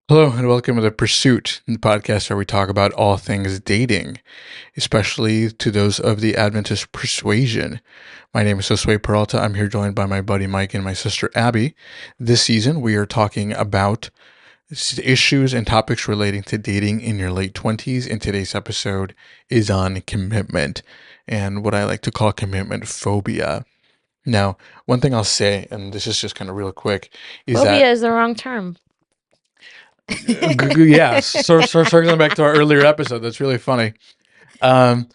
Hello and welcome to The Pursuit, the podcast where we talk about all things dating, especially to those of the Adventist persuasion. My name is Josue Peralta. I'm here joined by my buddy Mike and my sister Abby. This season, we are talking about issues and topics relating to dating in your late 20s, and today's episode is on commitment and what I like to call commitment phobia. Now, one thing I'll say, and this is just kind of real quick, is Phobia that is the wrong term. yeah, circling back to our earlier episode, that's really funny. Um,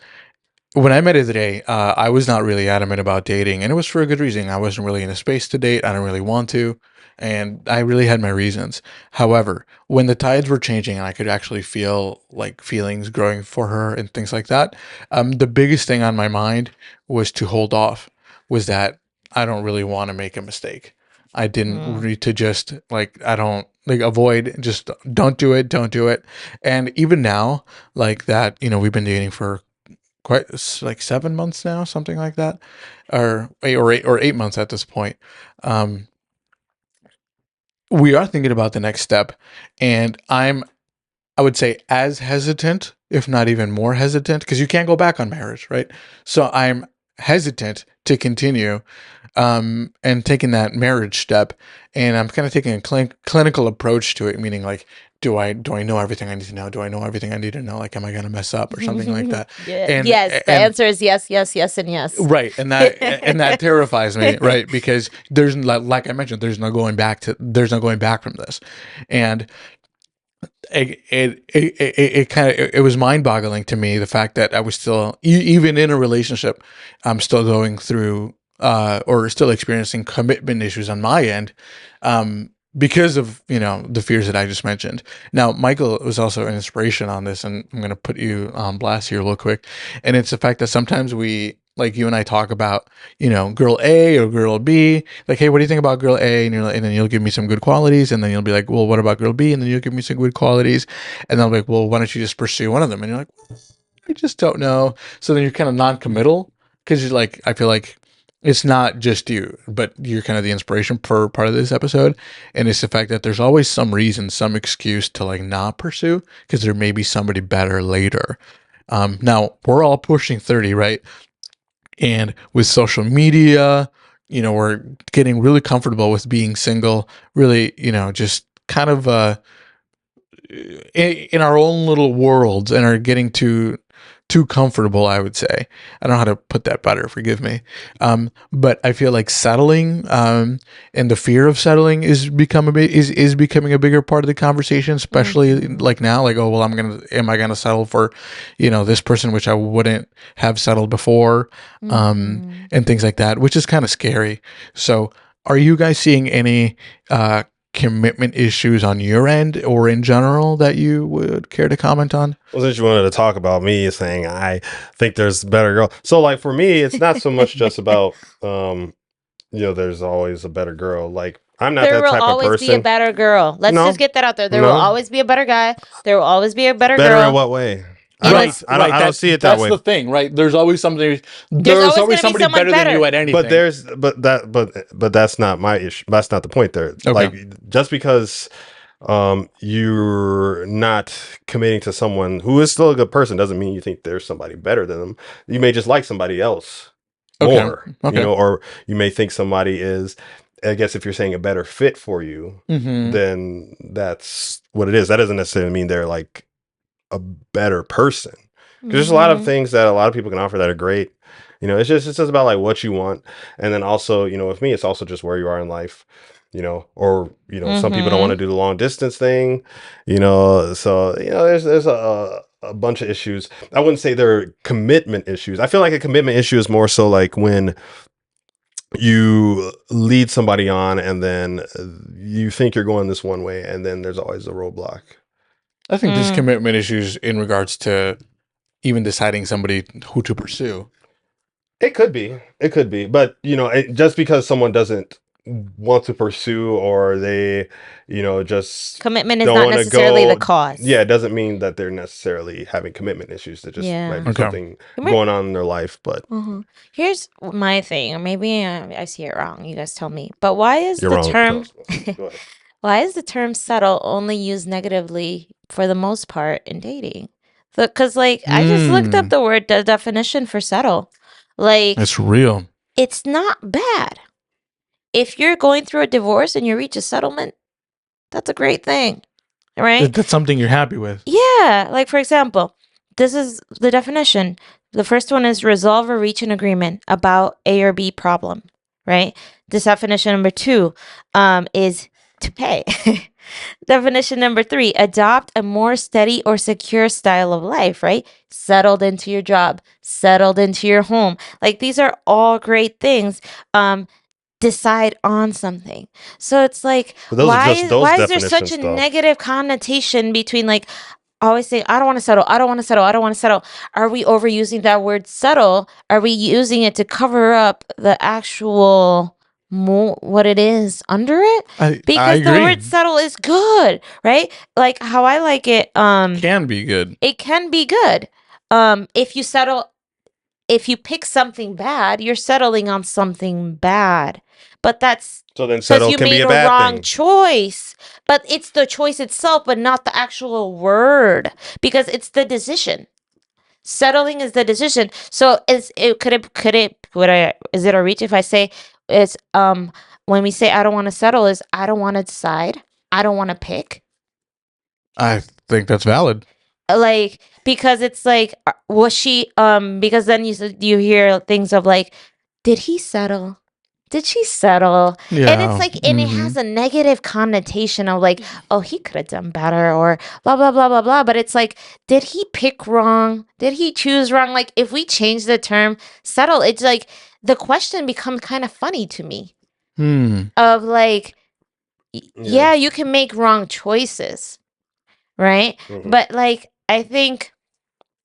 when I met her today, I was not really adamant about dating, and it was for a good reason. I wasn't really in a space to date. I didn't really want to, and I really had my reasons. However, when the tides were changing and I could actually feel like feelings growing for her and things like that, the biggest thing on my mind was to hold off, was that I don't really want to make a mistake. I didn't need to just I don't avoid, just don't do it, don't do it. And even now, like that, we've been dating for quite like 7 months now, something like that, or 8 months at this point. Um, we are thinking about the next step, and I would say as hesitant, if not even more hesitant, because you can't go back on marriage, right? So I'm hesitant to continue and taking that marriage step, and I'm kind of taking a clinical approach to it, meaning like, do I know everything I need to know? Do I know everything I need to know? Like, am I going to mess up or something like that? Yes, the answer is yes, yes, yes, and yes. Right, and that terrifies me, right? Because there's like I mentioned, there's no going back from this, and it was mind boggling to me, the fact that I was still even in a relationship, I'm still going through or still experiencing commitment issues on my end, because of the fears that I just mentioned. Now, Michael was also an inspiration on this, and I'm going to put you on blast here real quick. And it's the fact that sometimes we, like, you and I talk about, girl A or girl B, like, hey, what do you think about girl A? And and then you'll give me some good qualities, and then you'll be like, well, what about girl B? And then you'll give me some good qualities, and then I'll be like, well, why don't you just pursue one of them? And you're like, well, I just don't know. So then you're kind of non-committal, because you're like, I feel like it's not just you, but you're kind of the inspiration for part of this episode. And it's the fact that there's always some reason, some excuse to like not pursue, because there may be somebody better later. Now we're all pushing 30, right? And with social media, we're getting really comfortable with being single, really, just kind of in our own little worlds, and are getting too comfortable, I would say. I don't know how to put that better, forgive me. But I feel like settling, and the fear of settling is becoming a bigger part of the conversation, especially like now, like, oh, well, am I gonna settle for, this person, which I wouldn't have settled before, and things like that, which is kind of scary. So are you guys seeing any commitment issues on your end or in general that you would care to comment on? Well, since you wanted to talk about me saying I think there's a better girl. So like for me, it's not so much just about there's always a better girl. Like I'm not There that will type of always be a person. better girl. Let's No, just get that out there. There will no. always be a better guy. There will always be a better Better in girl. what way? Right, I don't see it that that's way. the thing, right? There's always something. There's always gonna be somebody someone better than you at anything. But that's not my issue. That's not the point there. Okay. Like just because you're not committing to someone who is still a good person doesn't mean you think there's somebody better than them. You may just like somebody else more, Okay. or you may think somebody is, I guess if you're saying a better fit for you, then that's what it is. That doesn't necessarily mean they're like a better person. Because there's a lot of things that a lot of people can offer that are great. It's just about like what you want. And then also, with me, it's also just where you are in life, or, some people don't want to do the long distance thing, so, there's a bunch of issues. I wouldn't say they're commitment issues. I feel like a commitment issue is more so like when you lead somebody on and then you think you're going this one way and then there's always a roadblock. I think there's commitment issues in regards to even deciding somebody who to pursue. It could be, but just because someone doesn't want to pursue, or they, just commitment is not necessarily the cause. Yeah, it doesn't mean that they're necessarily having commitment issues. It just might be something going on in their life. But here's my thing, or maybe I see it wrong. You guys tell me. But why is the term? Why is the term settle only used negatively for the most part in dating? Because, like, I just looked up the definition for settle. Like, It's real. It's not bad. If you're going through a divorce and you reach a settlement, that's a great thing, right? That's something you're happy with. Yeah. Like, for example, this is the definition. The first one is resolve or reach an agreement about A or B problem, right? This definition number 2 is to pay. Definition number 3, adopt a more steady or secure style of life, right? Settled into your job, settled into your home. Like, these are all great things. Decide on something. So it's like, why is there such a negative connotation between, like, always saying, I don't want to settle, I don't want to settle, I don't want to settle. Are we overusing that word settle? Are we using it to cover up the actual what it is under it? Because the word settle is good, right? Like how I like it, can be good. It can be good. If you settle, if you pick something bad, you're settling on something bad. But that's so then settle can be a bad wrong thing. Choice. But it's the choice itself, but not the actual word, because it's the decision. Settling is the decision. So is it a reach if I say it's when we say I don't want to settle is I don't want to decide, I don't want to pick? I think that's valid. Like, because it's like, was she because then you hear things of like, did he settle? Did she settle? Yeah. And it's like, and it has a negative connotation of like, oh, he could have done better or blah, blah, blah, blah, blah. But it's like, did he pick wrong? Did he choose wrong? Like, if we change the term settle, it's like the question becomes kind of funny to me. Of like, yeah, you can make wrong choices, right? But like, I think,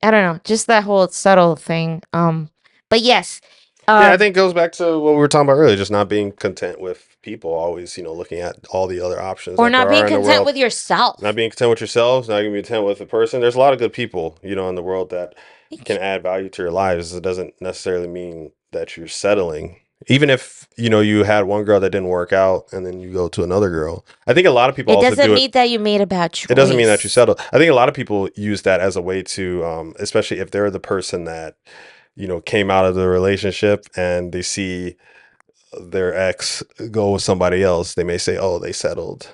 I don't know, just that whole settle thing. But yes. Yeah, I think it goes back to what we were talking about earlier, just not being content with people, always, looking at all the other options. Or not being content with yourself. Not being content with yourselves, not being content with a person. There's a lot of good people, in the world that can add value to your lives. It doesn't necessarily mean that you're settling. Even if, you had one girl that didn't work out and then you go to another girl. I think a lot of people doesn't mean that you made a bad choice. It doesn't mean that you settled. I think a lot of people use that as a way to, especially if they're the person that, came out of the relationship and they see their ex go with somebody else, they may say, "Oh, they settled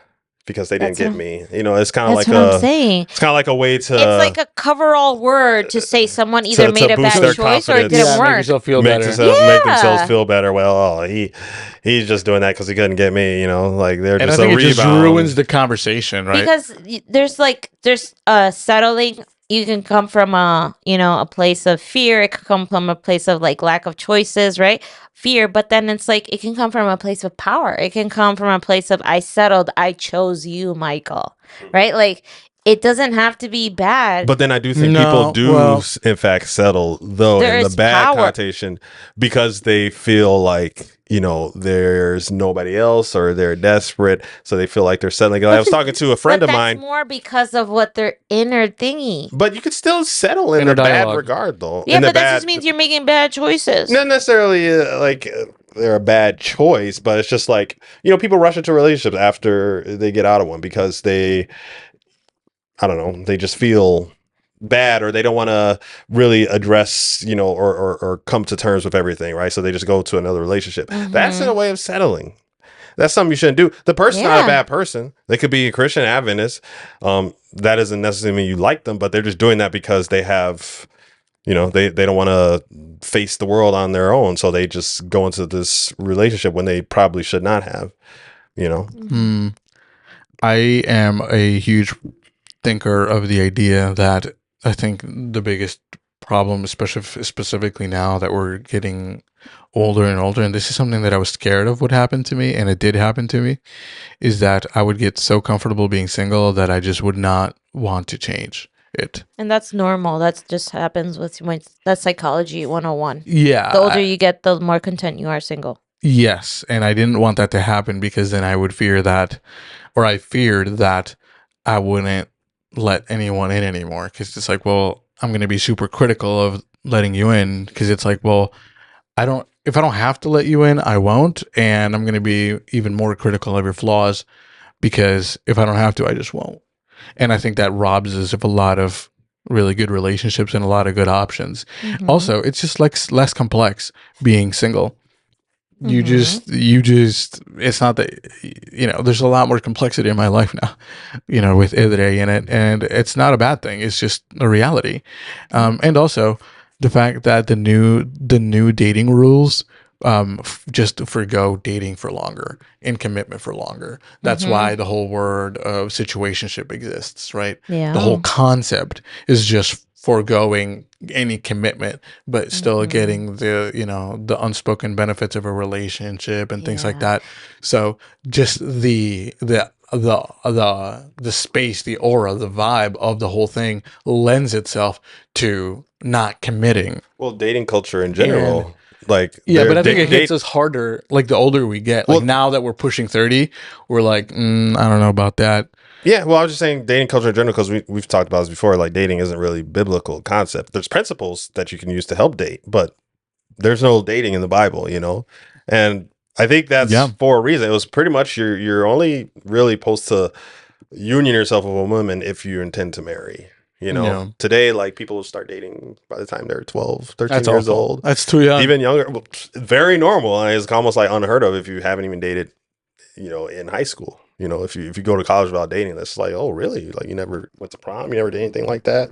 because they didn't get me." It's kind of like it's kind of like a way to. It's like a cover-all word to say someone either made a bad choice or it didn't work. Make yourself feel better. Make themselves feel better. Well, he's just doing that because he couldn't get me. Like they're just a rebound. It just ruins the conversation, right? Because there's settling. You can come from a place of fear. It could come from a place of like lack of choices, right? Fear, but then it's like it can come from a place of power. It can come from a place of I settled, I chose you, Michael, right? Like it doesn't have to be bad. But then I do think people do, in fact, settle though in the bad connotation because they feel like there's nobody else or they're desperate, so they feel like they're settling. I was talking to a friend of mine. That's more because of what their inner thingy. But you could still settle in a bad regard, though. Yeah, but that just means you're making bad choices. Not necessarily they're a bad choice, but it's just like people rush into relationships after they get out of one because they just feel bad or they don't want to really address or come to terms with everything, right? So they just go to another relationship. That's in a way of settling. That's something you shouldn't do. The person's not a bad person. They could be a Christian Adventist. That doesn't necessarily mean you like them, but they're just doing that because they have they don't want to face the world on their own, so they just go into this relationship when they probably should not have. I am a huge thinker of the idea that I think the biggest problem, especially specifically now that we're getting older and older, and this is something that I was scared of would happen to me, and it did happen to me, is that I would get so comfortable being single that I just would not want to change it. And that's normal. That just happens that's psychology 101. Yeah. The older you get, the more content you are single. Yes. And I didn't want that to happen because then I would fear that, or I feared that I wouldn't let anyone in anymore, because it's like, well, I'm going to be super critical of letting you in, because it's like, well, if I don't have to let you in, I won't, and I'm going to be even more critical of your flaws because if I don't have to, I just won't. And I think that robs us of a lot of really good relationships and a lot of good options. Also, it's just like less complex being single. You just it's not that, there's a lot more complexity in my life now, with Idre in it, and it's not a bad thing. It's just a reality. And also the fact that the new dating rules just forgo dating for longer and commitment for longer. That's why the whole word of situationship exists, right? Yeah. The whole concept is just foregoing any commitment, but still getting the unspoken benefits of a relationship and things like that. So just the space, the aura, the vibe of the whole thing lends itself to not committing. Well, dating culture in general, like But I think it hits us harder like the older we get. Like now that we're pushing 30, we're like, I don't know about that. Yeah, well, I was just saying dating culture in general, because we've talked about this before. Like, dating isn't really biblical concept. There's principles that you can use to help date, but there's no dating in the Bible, And I think that's for a reason. It was pretty much you're only really supposed to union yourself with a woman if you intend to marry. Today, like, people start dating by the time they're 12, 13 years old. That's too young. Even younger, very normal. It's almost like unheard of if you haven't even dated, in high school. If you go to college without dating, that's like, oh, really? Like, you never went to prom? You never did anything like that?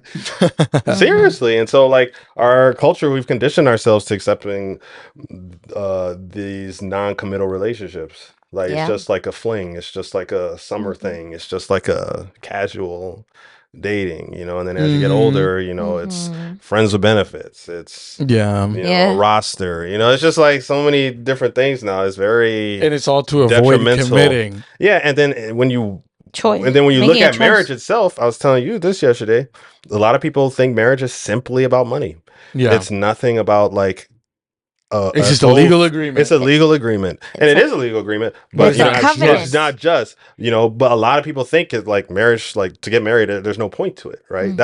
Seriously. And so, like, our culture, we've conditioned ourselves to accepting these non-committal relationships. Like, it's just like a fling. It's just like a summer thing. It's just like a casual dating, and then as you get older, it's friends with benefits. It's a roster. It's just like so many different things now. It's very and it's all to avoid committing. Yeah, and then when you look at marriage itself, I was telling you this yesterday. A lot of people think marriage is simply about money. Yeah, it's nothing about like. It's just a legal agreement. It's a legal agreement, and it is a legal agreement, but it's not just. But a lot of people think it like marriage, like to get married, there's no point to it, right?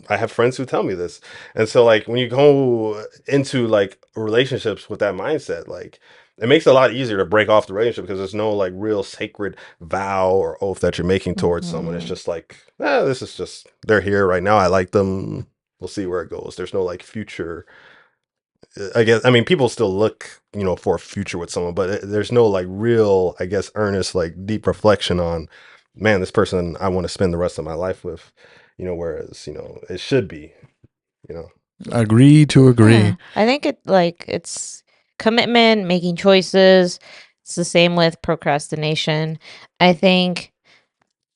I have friends who tell me this, and so like when you go into like relationships with that mindset, like it makes it a lot easier to break off the relationship because there's no like real sacred vow or oath that you're making towards someone. It's just like, this is just they're here right now. I like them. We'll see where it goes. There's no like future. I guess, I mean, people still look, for a future with someone, but there's no like real, I guess, earnest, like deep reflection on, man, this person I want to spend the rest of my life with, whereas, it should be, Agree to agree. Yeah. I think it's commitment, making choices. It's the same with procrastination. I think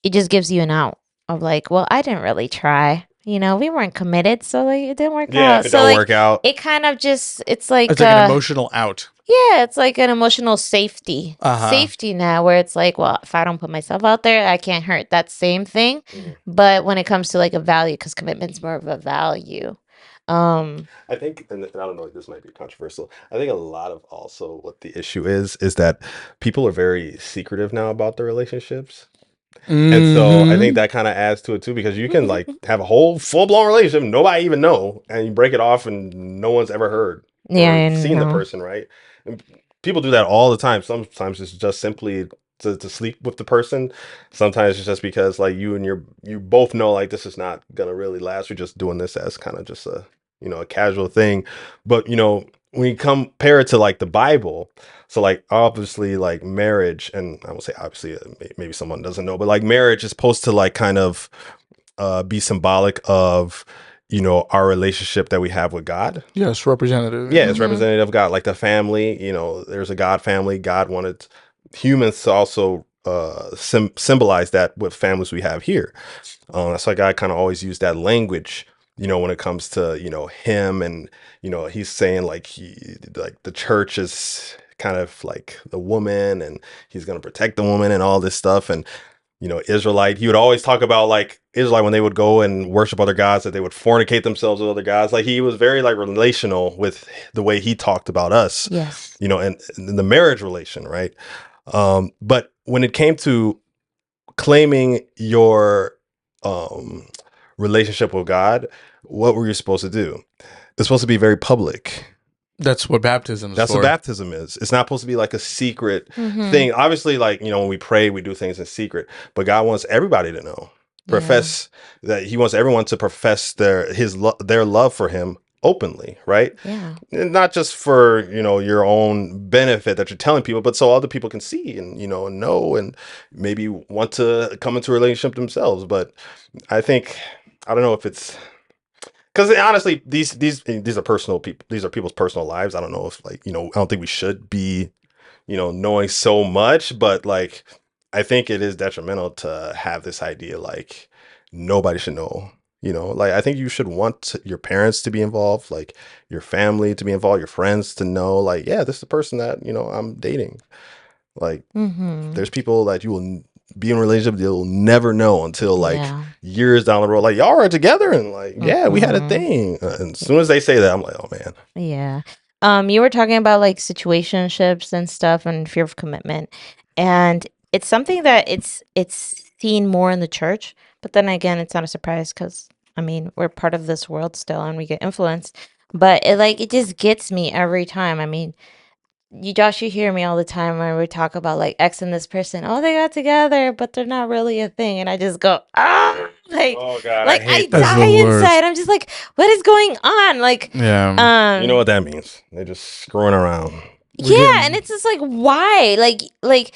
it just gives you an out of like, well, I didn't really try. We weren't committed, so like it didn't work out. Yeah, if it don't work out. It kind of just it's like an emotional out. Yeah, it's like an emotional safety. Safety now where it's like, well, if I don't put myself out there, I can't hurt. That same thing. But when it comes to like a value, because commitment's more of a value. I think, and I don't know, this might be controversial. I think a lot of also what the issue is that people are very secretive now about their relationships. And so I think that kind of adds to it too, because you can like have a whole full-blown relationship, nobody even know, and you break it off and no one's ever heard or seen the person, right? And people do that all the time. Sometimes it's just simply to sleep with the person. Sometimes it's just because like you both know like this is not gonna really last. We're just doing this as kind of just a casual thing. But when you compare it to like the Bible, so like obviously like marriage, and I will say obviously maybe someone doesn't know, but like marriage is supposed to like kind of be symbolic of our relationship that we have with God. Yes, representative. Yeah, it's representative of God, like the family. There's a God family. God wanted humans to also symbolize that with families we have here. That's why God kind of always used that language. When it comes to, him and, he's saying like the church is kind of like the woman and he's going to protect the woman and all this stuff. And, Israelite, he would always talk about like Israelite when they would go and worship other gods, that they would fornicate themselves with other gods. Like he was very like relational with the way he talked about us, yes, and the marriage relation. Right. But when it came to claiming your, relationship with God, what were you supposed to do? It's supposed to be very public. That's what baptism is That's for. what baptism is. It's not supposed to be like a secret Mhm. thing. Obviously, like, you know, when we pray, we do things in secret, but God wants everybody to know, profess that He wants everyone to profess their love for Him openly, right? Yeah. And not just for, you know, your own benefit that you're telling people, but so other people can see and, you know, and maybe want to come into a relationship themselves. But I think, I don't know if it's, because honestly, these are personal people. These are people's personal lives. I don't know if, like, you know, I don't think we should be, you know, knowing so much, but like, I think it is detrimental to have this idea like nobody should know. You know, like, I think you should want your parents to be involved, like your family to be involved, your friends to know, like, yeah, this is the person that, you know, I'm dating. Like, Mhm. there's people that you will be in a relationship you'll never know until like Yeah. years down the road. Like, y'all are together and like, yeah, we had a Mhm. thing. And as soon as they say that, I'm like, oh man. Yeah. You were talking about like situationships and stuff and fear of commitment. And it's something that it's seen more in the church, but then again, it's not a surprise because I mean, we're part of this world still and we get influenced. But it just gets me every time. I mean, Josh, you hear me all the time when we talk about like X and this person. Oh, they got together, but they're not really a thing. And I just go, Oh God, I like I hate That's that. the die worst. inside. I'm just like, what is going on? Like, Yeah. You know what that means? They're just screwing around. We're yeah, getting- and it's just like, why? Like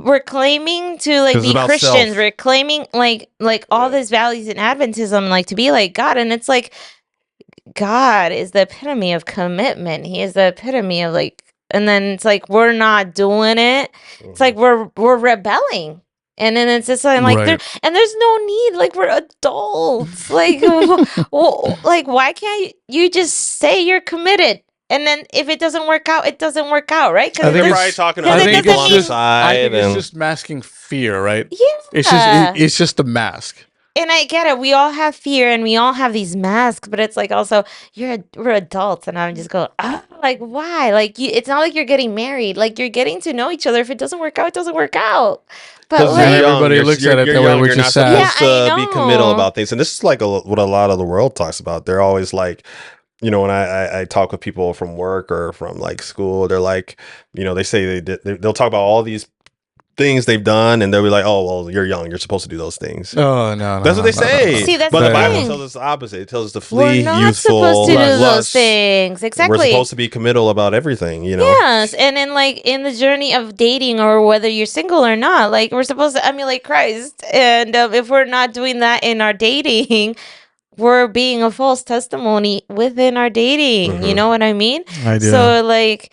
we're claiming to like 'Cause it's be about Christians. self. We're claiming like all Yeah. these values in Adventism, like to be like God, and it's like God is the epitome of commitment. He is the epitome of like, and then it's like we're not doing it. It's like we're rebelling, and then it's just like Right. there's no need. Like we're adults. Like, well, like why can't you just say you're committed? And then if it doesn't work out, it doesn't work out, right? I think They're it's- probably talking to because other it people doesn't on the mean- side. I think it's and just masking fear, right? Yeah. It's just a mask. And I get it. We all have fear and we all have these masks, but it's like also we're adults, and I'm just going, like why? Like it's not like you're getting married. Like you're getting to know each other. If it doesn't work out, it doesn't work out. But because Not like, you're young, everybody you're, looks you're, at it you're that way, young, which you're is not sad. supposed Yeah, I to be committal know. about things. And this is like what a lot of the world talks about. They're always like, you know, when I talk with people from work or from like school, they're like, you know, they say they'll talk about all these things they've done, and they'll be like, oh, well, you're young, you're supposed to do those things. Oh no, That's what they say. See, that's But the the Bible thing. tells us the opposite. It tells us to We're flee not supposed youthful to do those lusts. things. Exactly. We're supposed to be committal about everything, you know? Yes, and then like in the journey of dating or whether you're single or not, like we're supposed to emulate Christ. And if we're not doing that in our dating, we're being a false testimony within our dating. You Mhm. know what I mean? I do. So like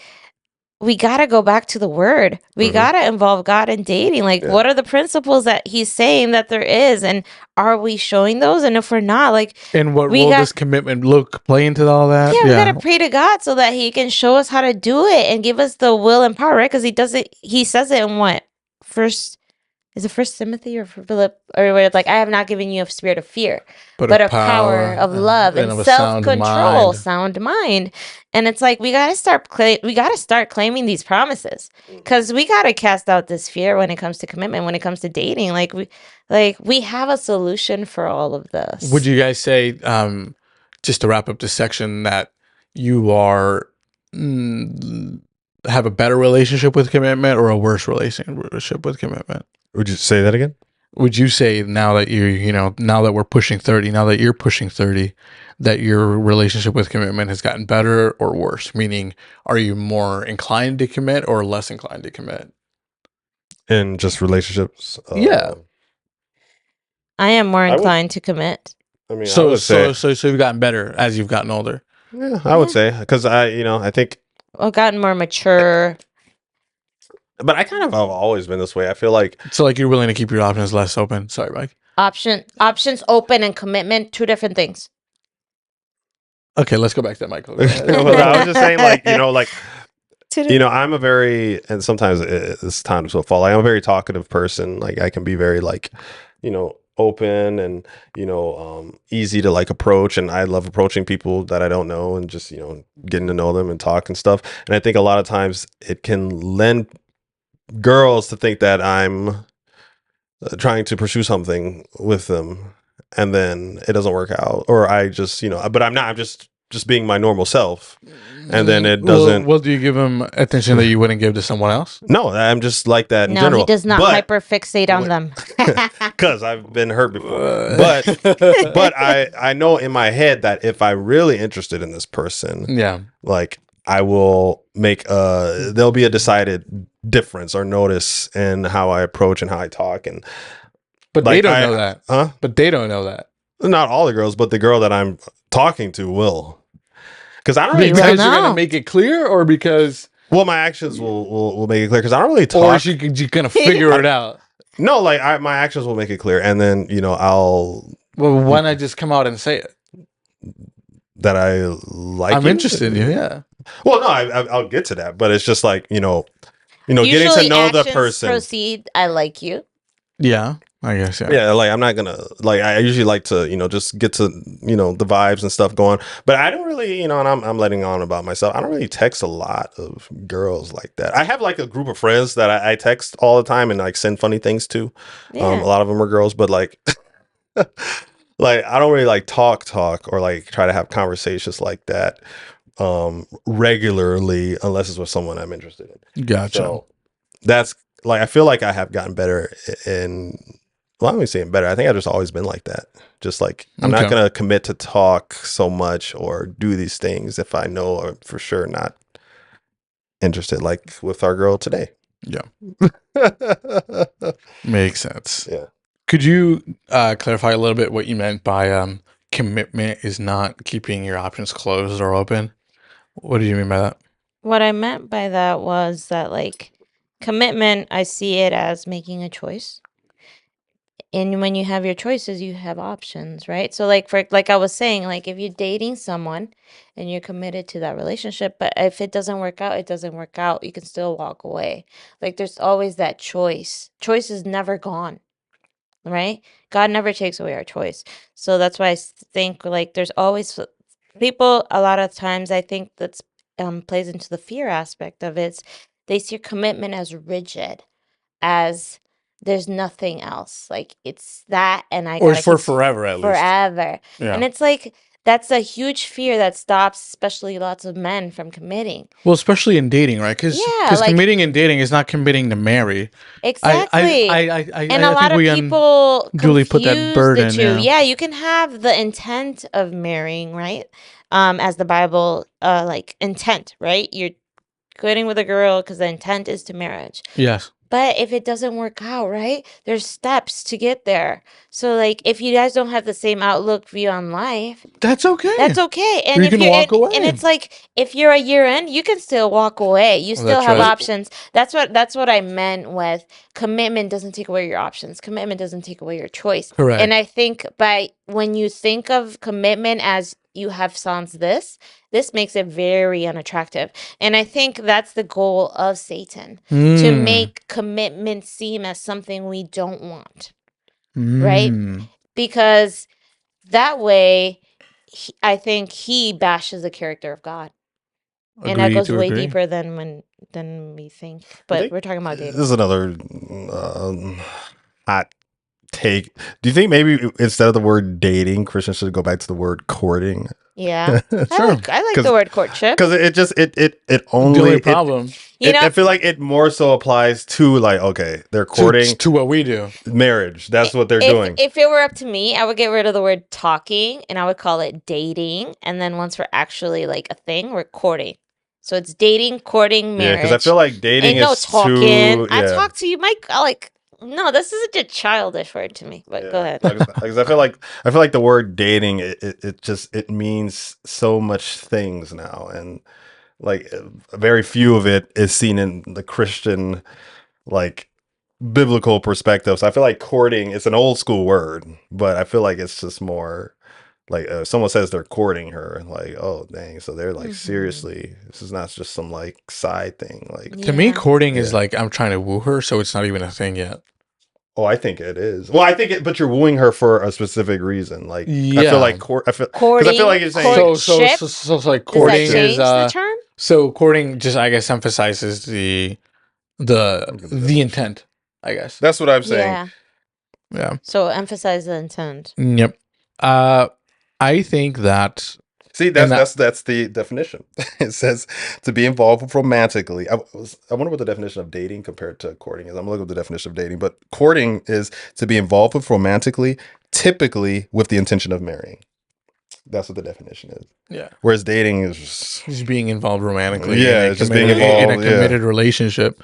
we got to go back to the word. We Mhm. got to involve God in dating. Like Yeah. what are the principles that he's saying that there is, and are we showing those? And if we're not, like And what we role got- does commitment play into all that? yeah, we got to pray to God so that he can show us how to do it and give us the will and power, right? Because he says it in what? First Timothy or Philip, or where it's like, I have not given you a spirit of fear, but a power of love and of a self-control, mind. sound mind. And it's like we gotta start claiming these promises, because we gotta cast out this fear when it comes to commitment, when it comes to dating. Like we have a solution for all of this. Would you guys say, just to wrap up this section, that you are have a better relationship with commitment or a worse relationship with commitment? Would you say that again? Would you say now that now that we're pushing 30, now that you're pushing 30, that your relationship with commitment has gotten better or worse? Meaning, are you more inclined to commit or less inclined to commit? In just relationships? Yeah. I am more I would- inclined to commit. I mean, I So would say, you've gotten better as you've gotten older. yeah, I would say, because I think, I've gotten more mature. but I kind of have always been this way. I feel like, So like you're willing to keep your options less open. Sorry, Mike. Options open and commitment, two different things. Okay, let's go back to that, Michael. Go ahead. well, I was just saying, like, Two I'm a very, and sometimes it's times will fall. I'm a very talkative person. Like, I can be very like, open and, easy to like approach. And I love approaching people that I don't know and just, getting to know them and talk and stuff. And I think a lot of times it can lend girls to think that I'm trying to pursue something with them, and then it doesn't work out, or I just, but I'm not. I'm just just being my normal self, and then it doesn't. Well, do you give him attention that you wouldn't give to someone else? No, I'm just like that in No, general. he does not hyperfixate on them. Because I've been hurt before. But I know in my head that if I'm really interested in this person, yeah, like I will make there'll be a decided difference or notice in how I approach and how I talk, and but like, they don't know that. Huh? But they don't know that. Not all the girls, but the girl that I'm talking to will. Because I don't really Because text. you're gonna make it clear, or because Well, my actions will make it clear. Because I don't really talk. or you're gonna figure it out. No, like my actions will make it clear, and then I'll. Well, why not just come out and say it? That I like. I'm interested in you. Yeah. Well, no, I'll get to that, but it's just like getting Usually to know the actions person. proceed. I like you. Yeah, I guess. Yeah. Yeah, like I'm not gonna like. I usually like to just get to the vibes and stuff going. But I don't really and I'm letting on about myself. I don't really text a lot of girls like that. I have like a group of friends that I text all the time and like send funny things to. Yeah. A lot of them are girls, but like. Like I don't really like talk or like try to have conversations like that regularly unless it's with someone I'm interested in. Gotcha. So that's like I feel like I have gotten better in well, I'm not saying better. I think I've just always been like that. Just like I'm not gonna commit to talk so much or do these things if I know or for sure not interested, like with our girl today. Yeah. Makes sense. Yeah. Could you clarify a little bit what you meant by commitment is not keeping your options closed or open? What do you mean by that? What I meant by that was that, like, commitment, I see it as making a choice. And when you have your choices, you have options, right? So, like, I was saying, like, if you're dating someone and you're committed to that relationship, but if it doesn't work out, it doesn't work out. You can still walk away. Like, there's always that choice. Choice is never gone. Right? God never takes away our choice. So that's why I think like there's always people a lot of times I think that's plays into the fear aspect of it. They see commitment as rigid, as there's nothing else. Like it's that and I Or gotta it's for keep forever at least. forever. Yeah. And it's like that's a huge fear that stops especially lots of men from committing. Well, especially in dating, right? Because like, committing in dating is not committing to marry. Exactly. And a lot of people duly put that confuse burden. the two. Yeah. Yeah, you can have the intent of marrying, right? As the Bible, like intent, right? You're quitting with a girl because the intent is to marriage. Yes. But if it doesn't work out, right? There's steps to get there. So, like, if you guys don't have the same outlook view on life, that's okay. That's okay. And you can walk away. And it's like if you're a year in, you can still walk away. You still have options. That's what I meant with commitment doesn't take away your options. Commitment doesn't take away your choice. Correct. And I think when you think of commitment as you have sans this makes it very unattractive. And I think that's the goal of Satan, to make commitment seem as something we don't want. Right? Because that way I think he bashes the character of God. And that goes way deeper than we think. But we're talking about dating. This is another hot take. Do you think maybe instead of the word dating, Christians should go back to the word courting? Yeah. Sure. I like the word courtship. Because it only... The only problem. I feel like it more so applies to like, okay, they're courting. To what we do. Marriage. That's what they're doing. If it were up to me, I would get rid of the word talking and I would call it dating. And then once we're actually like a thing, we're courting. So it's dating, courting, marriage. Yeah, because I feel like dating is talking. Too... Yeah. I talk to you, Mike. No, this is a childish word to me. But go ahead. Because I feel like the word dating it means so much things now, and like very few of it is seen in the Christian like biblical perspective. So I feel like courting it's an old school word, but I feel like it's just more like someone says they're courting her, like, oh dang, so they're like seriously, this is not just some like side thing. Like to me, courting is like I'm trying to woo her, so it's not even a thing yet. Oh, I think it is. Well, I think but you're wooing her for a specific reason. Like, I feel like courting. I feel like you're saying so like courting is the term? So courting just I guess emphasizes the intent. I guess that's what I'm saying. Yeah. So emphasize the intent. Yep. I think that See, that's the definition. It says to be involved romantically. I wonder what the definition of dating compared to courting is. I'm looking at the definition of dating, but courting is to be involved with romantically, typically with the intention of marrying. That's what the definition is. Yeah. Whereas dating is just being involved romantically. Yeah, in a just being committed, in a involved, yeah. committed relationship.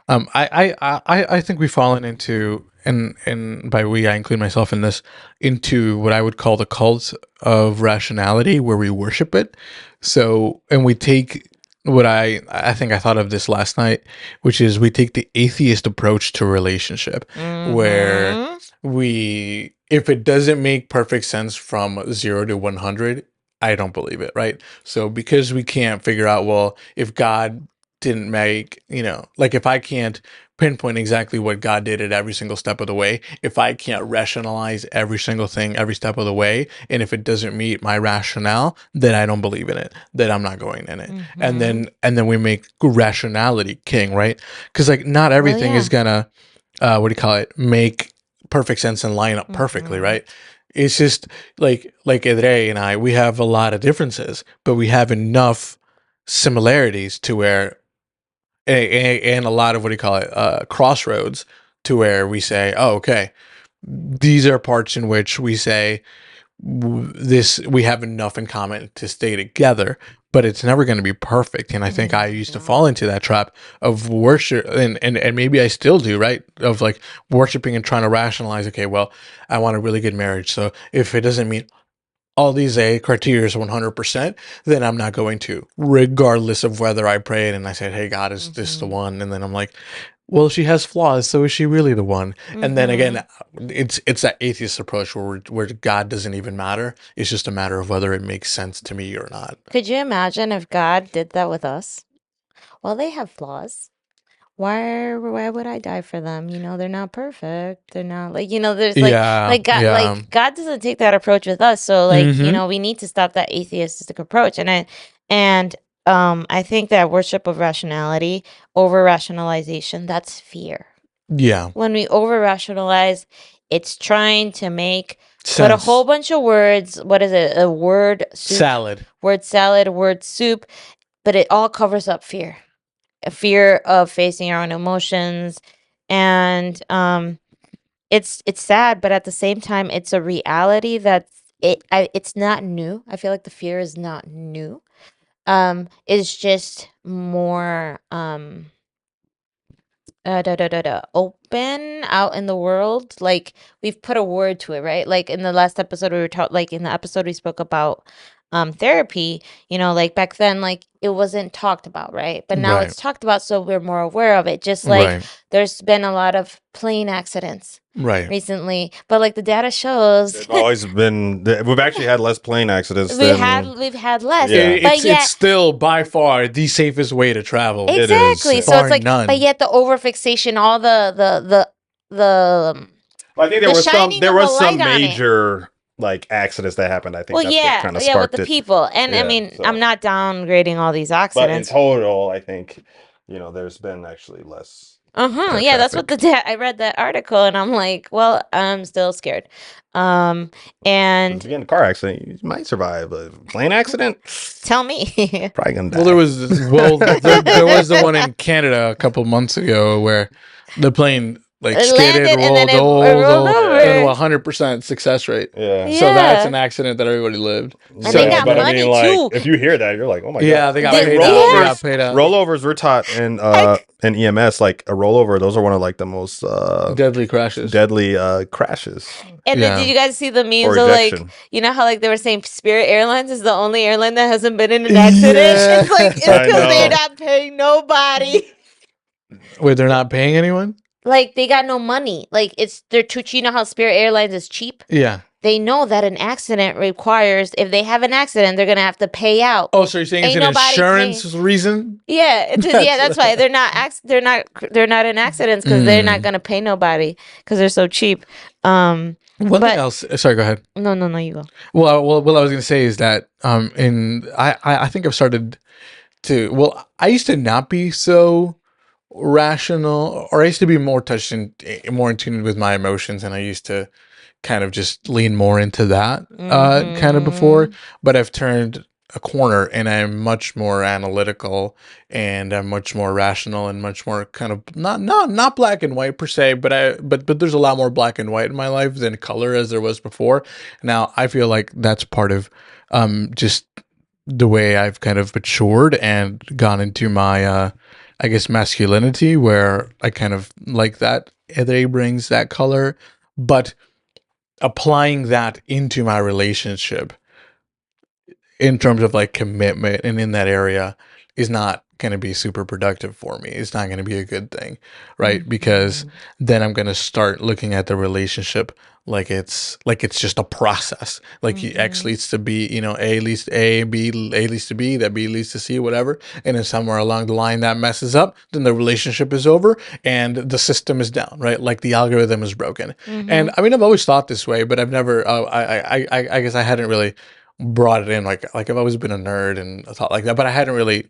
I think we've fallen into, and by we I include myself in this, into what I would call the cult of rationality, where we worship it. So, and we take what I think I thought of this last night, which is we take the atheist approach to relationship, where we, if it doesn't make perfect sense from 0 to 100, I don't believe it, right? So because we can't figure out, well, if God didn't make, like if I can't pinpoint exactly what God did at every single step of the way, if I can't rationalize every single thing every step of the way, and if it doesn't meet my rationale, then I don't believe in it, then I'm not going in it. And then we make rationality king, right? Because like not everything is gonna what do you call it, make perfect sense and line up perfectly, right? It's just like Edre and I, we have a lot of differences, but we have enough similarities to where, and a lot of what do you call it, crossroads, to where we say, oh, okay, these are parts in which we say this, we have enough in common to stay together, but it's never going to be perfect. And I think I used to fall into that trap of worship, and maybe I still do, right? Of like worshiping and trying to rationalize, okay, well, I want a really good marriage, so if it doesn't meet all these criteria 100%, then I'm not going to, regardless of whether I prayed and I said, hey, God, is this the one? And then I'm like, well, she has flaws, so is she really the one? And then again, it's that atheist approach where God doesn't even matter. It's just a matter of whether it makes sense to me or not. Could you imagine if God did that with us? Well, they have flaws. Why would I die for them? They're not perfect. They're not like, there's like God doesn't take that approach with us. So like, we need to stop that atheistic approach. And I think that worship of rationality, over rationalization, that's fear. Yeah. When we over rationalize, it's trying to make Sense. put a whole bunch of words. What is it? A word soup, salad, word soup, but it all covers up fear. A fear of facing our own emotions, and it's sad, but at the same time, it's a reality it's not new. I feel like the fear is not new. It's just more open out in the world. Like we've put a word to it, right? Like in the last episode we were like in the episode we spoke about therapy, like back then, like it wasn't talked about, right? But now it's talked about, so we're more aware of it. Just like there's been a lot of plane accidents recently, but like the data shows, there's always been. We've actually had less plane accidents. We've had less, yeah. but yet it's still by far the safest way to travel. Exactly. So it's like, none. but yet the overfixation, all the. I think there was some major like accidents that happened. I think. Well, that kind of sparked with the people, and I mean, I'm not downgrading all these accidents. But in total, I think there's been actually less. Yeah, that's what I read that article, and I'm like, well, I'm still scared. And if you get in a car accident, you might survive, but a plane accident, tell me, probably gonna die. Well, there was the one in Canada a couple months ago where the plane skidded, rolled over, and 100% success rate. Yeah. So that's an accident that everybody lived. And they got money too. If you hear that, you're like, oh my god. Yeah, they got paid out. Rollovers, we're taught in EMS, like a rollover. Those are one of like the most deadly crashes. And then did you guys see the memes of like, how like they were saying Spirit Airlines is the only airline that hasn't been in an accident? Yeah. It's like, it's because they're not paying nobody. Wait, they're not paying anyone? Like they got no money. Like they're too cheap. You know how Spirit Airlines is cheap? Yeah. They know that an accident requires, if they have an accident, they're gonna have to pay out. Oh, so you're saying it's an insurance reason? Yeah, that's why they're not in accidents, because they're not gonna pay nobody because they're so cheap. One thing else. Sorry, go ahead. No, you go. Well, what I was gonna say is that I think I've started to. Well, I used to not be so rational, or I used to be more more in tune with my emotions, and I used to kind of just lean more into that kind of before, but I've turned a corner, and I'm much more analytical, and I'm much more rational, and much more kind of not black and white per se, but there's a lot more black and white in my life than color as there was before. Now I feel like that's part of just the way I've kind of matured and gone into my I guess masculinity, where I kind of like that Ede brings that color, but applying that into my relationship in terms of like commitment and in that area is not going to be super productive for me. It's not going to be a good thing, right? Because then I'm going to start looking at the relationship like it's just a process. Like X leads to B, A leads to A, A leads to B, that B leads to C, whatever. And then somewhere along the line that messes up, then the relationship is over and the system is down, right? Like the algorithm is broken. And I mean, I've always thought this way, but I've never. I guess I hadn't really brought it in. Like I've always been a nerd and thought like that, but I hadn't really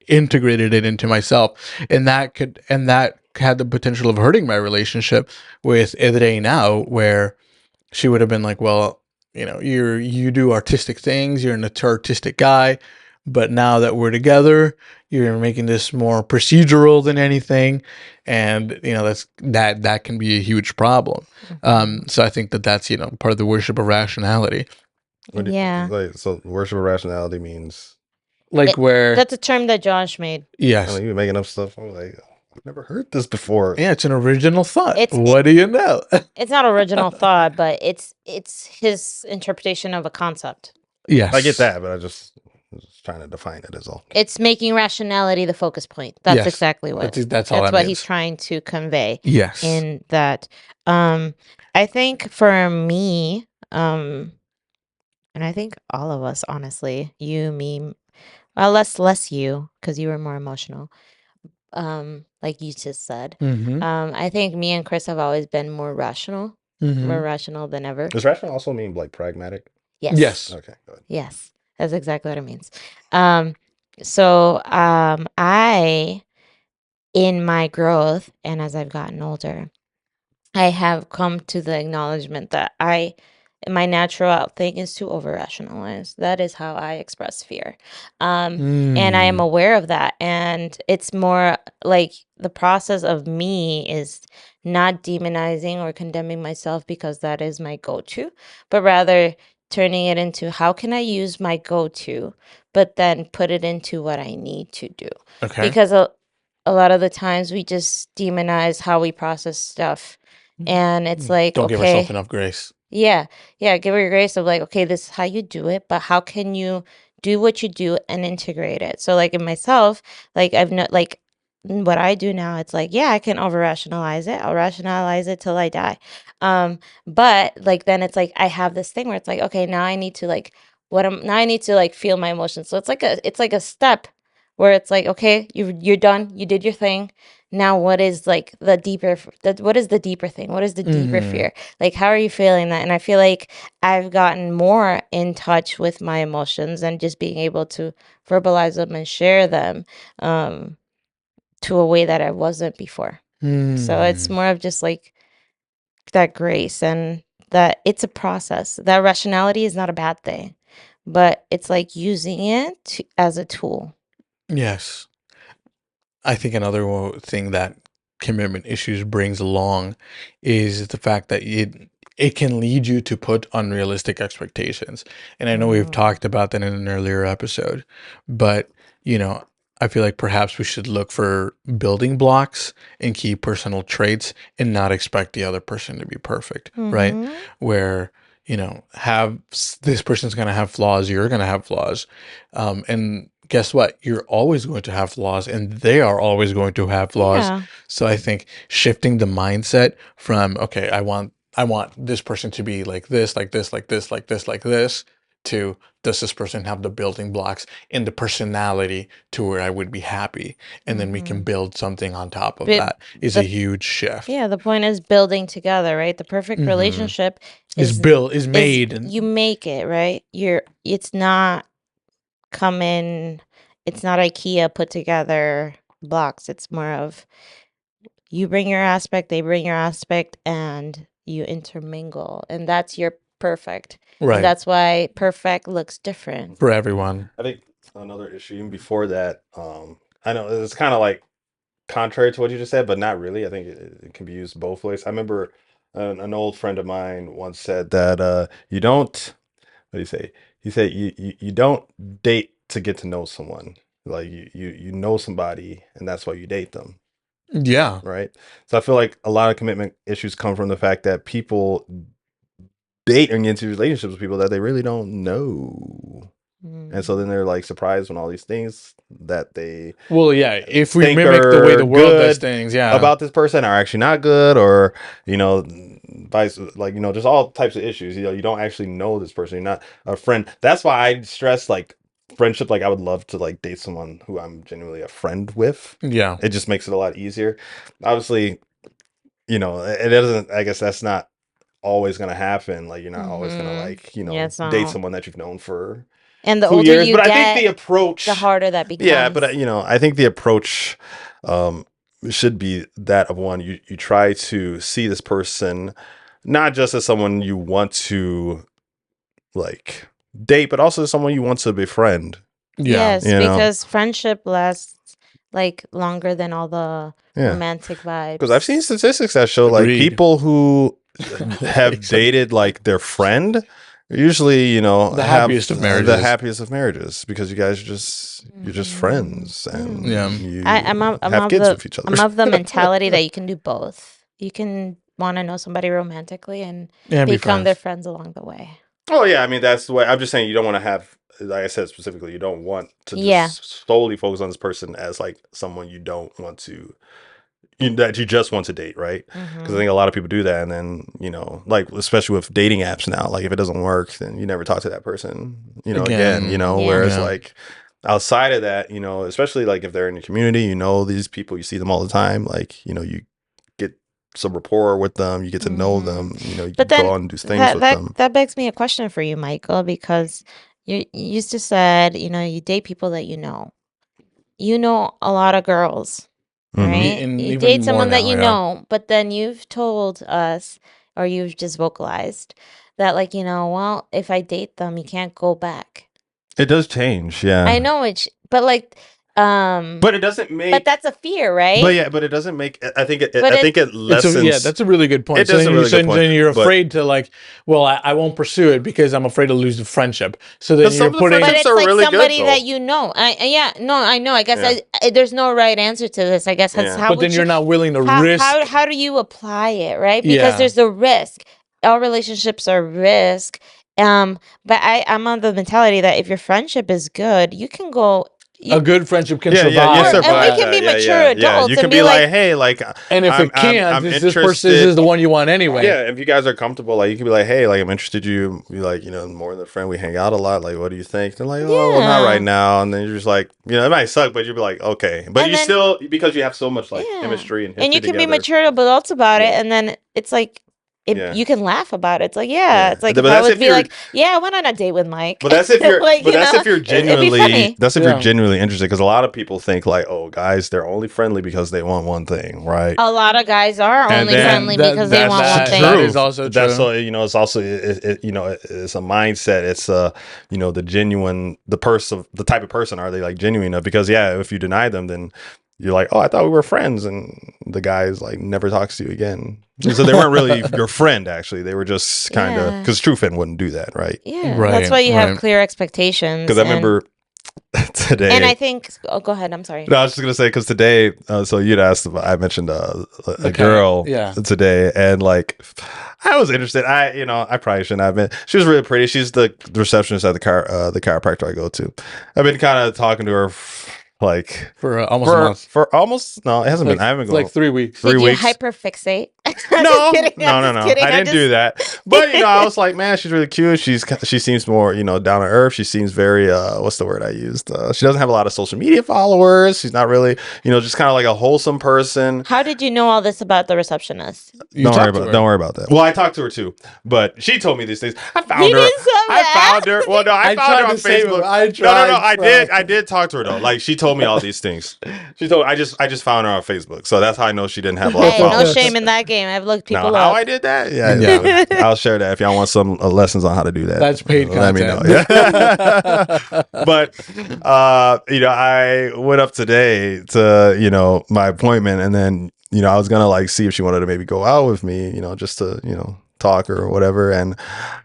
integrated it into myself, and that had the potential of hurting my relationship with Edre now, where she would have been like, well, you do artistic things, you're an artistic guy, but now that we're together, you're making this more procedural than anything, and that can be a huge problem. So I think that's part of the worship of rationality. Yeah. So worship of rationality means Like where That's a term that Josh made. I yes, mean, you making up stuff. I'm like, I've never heard this before. yeah, it's an original thought. It's What do you know? it's not original thought, but it's his interpretation of a concept. Yes, I get that, but I just trying to define it as all. It's making rationality the focus point. That's Yes. exactly what That's all that what means. he's trying to convey Yes. in that. I think for me, and I think all of us, honestly, you, me, well, less you, because you were more emotional. Like you just said. Mm-hmm. I think me and Chris have always been more rational than ever. Does rational also mean like pragmatic? Yes. Yes. Okay, go ahead. Yes, that's exactly what it means. So I, in my growth and as I've gotten older, I have come to the acknowledgement that my natural thing is to over rationalize. That is how I express fear. And I am aware of that. And it's more like the process of me is not demonizing or condemning myself because that is my go-to, but rather turning it into how can I use my go-to, but then put it into what I need to do. Okay. Because a lot of the times we just demonize how we process stuff. And it's like, Don't okay, give yourself enough grace. yeah, give her your grace of like, okay, this is how you do it, but how can you do what you do and integrate it? So like in myself, like I've not like what I do now, it's like, yeah, I can over rationalize it. I'll rationalize it till I die. But like then it's like I have this thing where it's like, okay, now I need to like now I need to like feel my emotions. So it's like a step where it's like, okay, you're done, you did your thing. Now what is like what is the deeper thing? What is the deeper fear? Like how are you feeling that? And I feel like I've gotten more in touch with my emotions and just being able to verbalize them and share them to a way that I wasn't before. So it's more of just like that grace and that it's a process. That rationality is not a bad thing, but it's like using it as a tool. Yes. I think another thing that commitment issues brings along is the fact that it can lead you to put unrealistic expectations. And I know we've talked about that in an earlier episode, but I feel like perhaps we should look for building blocks and key personal traits and not expect the other person to be perfect, right? Where have this person's going to have flaws, you're going to have flaws, and guess what? You're always going to have flaws, and they are always going to have flaws. Yeah. So I think shifting the mindset from, okay, I want this person to be like this, like this, like this, like this, like this, to does this person have the building blocks and the personality to where I would be happy? And then we can build something on top of that is a huge shift. Yeah, the point is building together, right? The perfect relationship is made and you make it, right? It's not IKEA put together blocks. It's more of you bring your aspect, they bring your aspect, and you intermingle, and that's your perfect Right. And that's why perfect looks different. For everyone. I think another issue even before that, I know it's kind of like contrary to what you just said, but not really. I think it can be used both ways. I remember an old friend of mine once said that you don't, what do you say? He said you don't date to get to know someone. Like you know somebody, and that's why you date them, Yeah. right? So I feel like a lot of commitment issues come from the fact that people date and get into relationships with people that they really don't know. And so then they're like surprised when all these things that they Well, yeah, if we think mimic the way are the world does good things, yeah. about this person are actually not good, or vice, like just all types of issues. You don't actually know this person. You're not a friend. That's why I stress like friendship. Like I would love to like date someone who I'm genuinely a friend with. Yeah. It just makes it a lot easier. Obviously, it doesn't. I guess that's not always gonna happen. Like you're not always gonna like date someone that you've known for and the 2 older years. you But get, I think the approach, the harder that becomes. yeah. But I think the approach should be that of one. You try to see this person not just as someone you want to like date, but also as someone you want to befriend. Yeah. Yes, because friendship lasts like longer than all the romantic vibes. Because I've seen statistics that show like people who have dated like their friend usually the happiest of marriages because you guys you're just friends and you I'm have kids with each other. I'm of the mentality that you can do both. You can want to know somebody romantically and become their friends along the way. Oh yeah, I mean that's the way. I'm just saying you don't want to have, like I said specifically, you don't want to just solely focus on this person as like someone you don't want to, that you just want to date, right? Because I think a lot of people do that, and then like especially with dating apps now, like if it doesn't work, then you never talk to that person, again. Whereas like outside of that, especially like if they're in your community, these people, you see them all the time, like you get some rapport with them, you get to know them, you but go on and do things with them. That begs me a question for you, Michael, because you used to said, you date people that you know a lot of girls, right? And you date someone that you know, but then you've told us, or you've just vocalized that like, well, if I date them, you can't go back. It does change, yeah. I know but like, but it doesn't make. But that's a fear, right? But it doesn't make. I think it lessens. That's a really good point. It does a really good point. Then you're afraid to like. Well, I won't pursue it because I'm afraid to lose the friendship. So then you're putting. But it's like really somebody that you know. I know. I guess there's no right answer to this. I guess that's how. But then you're not willing to risk. How do you apply it, right? Because there's a risk. All relationships are risk. But I'm on the mentality that if your friendship is good, you can go. A good friendship can survive. And we can be mature adults. You can be like, hey, like, and if it can't, this person is the one you want anyway. Yeah, if you guys are comfortable, like, you can be like, hey, like, I'm interested. You like, more than a friend. We hang out a lot. Like, what do you think? They're like, oh, well, not right now. And then you're just like, it might suck, but you'll be like, okay. But you still, because you have so much like chemistry and history and you can together, be mature adults about it, and then it's like. You can laugh about it. It's like, it's like if I would be like, I went on a date with Mike. But that's if you're, if you're genuinely, that's if you're genuinely interested. Because a lot of people think like, oh, guys, they're only friendly because they want one thing, right? A lot of guys are only friendly because they want one thing. That is also true. That's so it's also it's a mindset. It's the genuine, the type of person are they like genuine enough? Because if you deny them, then you're like, oh, I thought we were friends, and the guy's like never talks to you again. So they weren't really your friend, actually. They were just kind of, because true friend wouldn't do that, right? Yeah, that's why you have clear expectations. Because I remember today, and I think, go ahead. I'm sorry. No, I was just gonna say because today, so you'd asked, I mentioned a girl today, and like I was interested. I probably shouldn't have been. She was really pretty. She's the receptionist at the chiropractor I go to. I've been kind of talking to her. Like for almost a month. For almost no, it hasn't been. I haven't gone like 3 weeks. Did you hyperfixate? No. I didn't do that. But I was like, man, she's really cute. She seems more down to earth. She seems very what's the word I used? She doesn't have a lot of social media followers. She's not really just kind of like a wholesome person. How did you know all this about the receptionist? Don't worry about that. Well, I talked to her too, but she told me these things. I found her. Well, no, I found her on Facebook. I did talk to her though. Like she told me all these things. I just found her on Facebook, so that's how I know she didn't have a lot of followers. No shame in that game. I've looked people Now, how up. I did that? Yeah. I'll share that if y'all want some lessons on how to do that. That's paid Let content. me know. Yeah. But, I went up today to, my appointment, and then, I was going to like see if she wanted to maybe go out with me, just to, talk or whatever. And,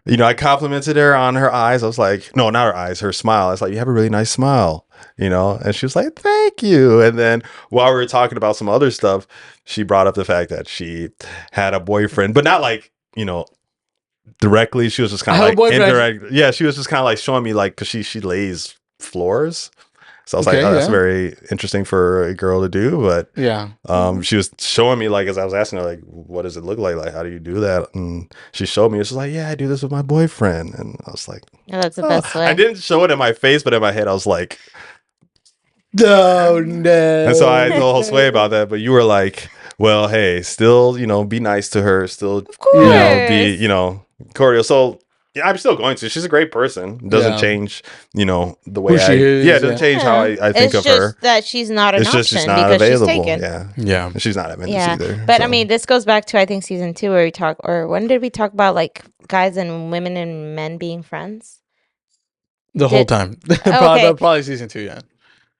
I complimented her on her eyes. I was like, no, not her eyes, her smile. I was like, you have a really nice smile, and she was like, thank you. And then while we were talking about some other stuff, she brought up the fact that she had a boyfriend, but not like, directly. She was just kind of like indirect. Yeah. She was just kind of like showing me like, cause she lays floors. So I was like, oh, that's very interesting for a girl to do. But she was showing me like, as I was asking her, like, what does it look like? Like, how do you do that? And she showed me, it's like, yeah, I do this with my boyfriend. And I was like, Yeah, that's the best way. I didn't show it in my face, but in my head, I was like, no. And so I told Josue about that. But you were like, well, hey, still, be nice to her. Still, of course. be, cordial. So yeah, I'm still going to. She's a great person. Doesn't change, the way who she is. Yeah, it doesn't change how I think of her. It's just that she's not an option she's not because available. she's taken. Yeah. She's not Adventist either. But I mean, this goes back to I think season 2 where we talk, or when did we talk about like guys and women and men being friends? The whole time. Probably season 2. Yeah.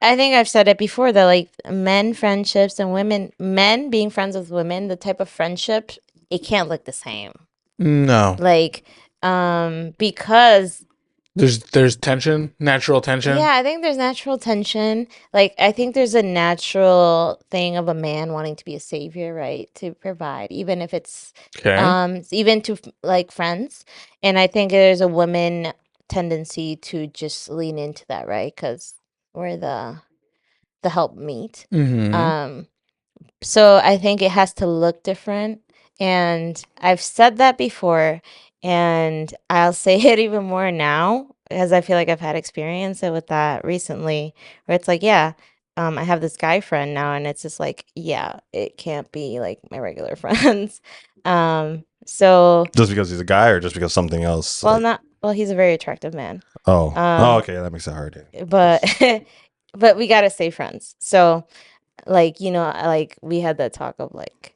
I think I've said it before that like men friendships and men being friends with women, the type of friendship, it can't look the same. No. Like, because there's tension, natural tension. Yeah, I think there's natural tension. Like, I think there's a natural thing of a man wanting to be a savior, right? To provide, even if it's, even to like friends. And I think there's a woman tendency to just lean into that, right? Because we're the helpmeet. So I think it has to look different. And I've said that before, and I'll say it even more now because I feel like I've had experience with that recently, where it's like, I have this guy friend now, and it's just like, it can't be like my regular friends. So just because he's a guy, or just because something else? Well, he's a very attractive man. Okay, that makes it hard. But but we gotta stay friends. So like, like we had that talk of like,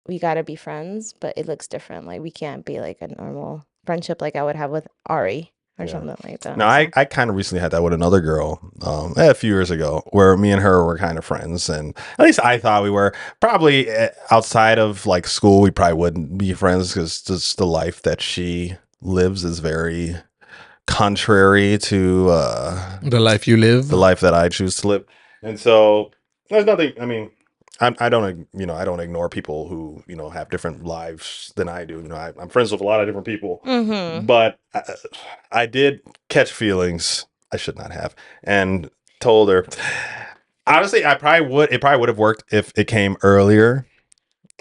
we gotta be friends, but it looks different. Like we can't be like a normal friendship like I would have with Ari or something like that. No, I kind of recently had that with another girl a few years ago, where me and her were kind of friends, and at least I thought we were. Probably outside of like school, we probably wouldn't be friends because just the life that she lives is very contrary to the life you live, the life that I choose to live. And so there's nothing. I mean, I don't ignore people who have different lives than I do. I'm friends with a lot of different people, but I did catch feelings I should not have, and told her. Honestly, it probably would have worked if it came earlier.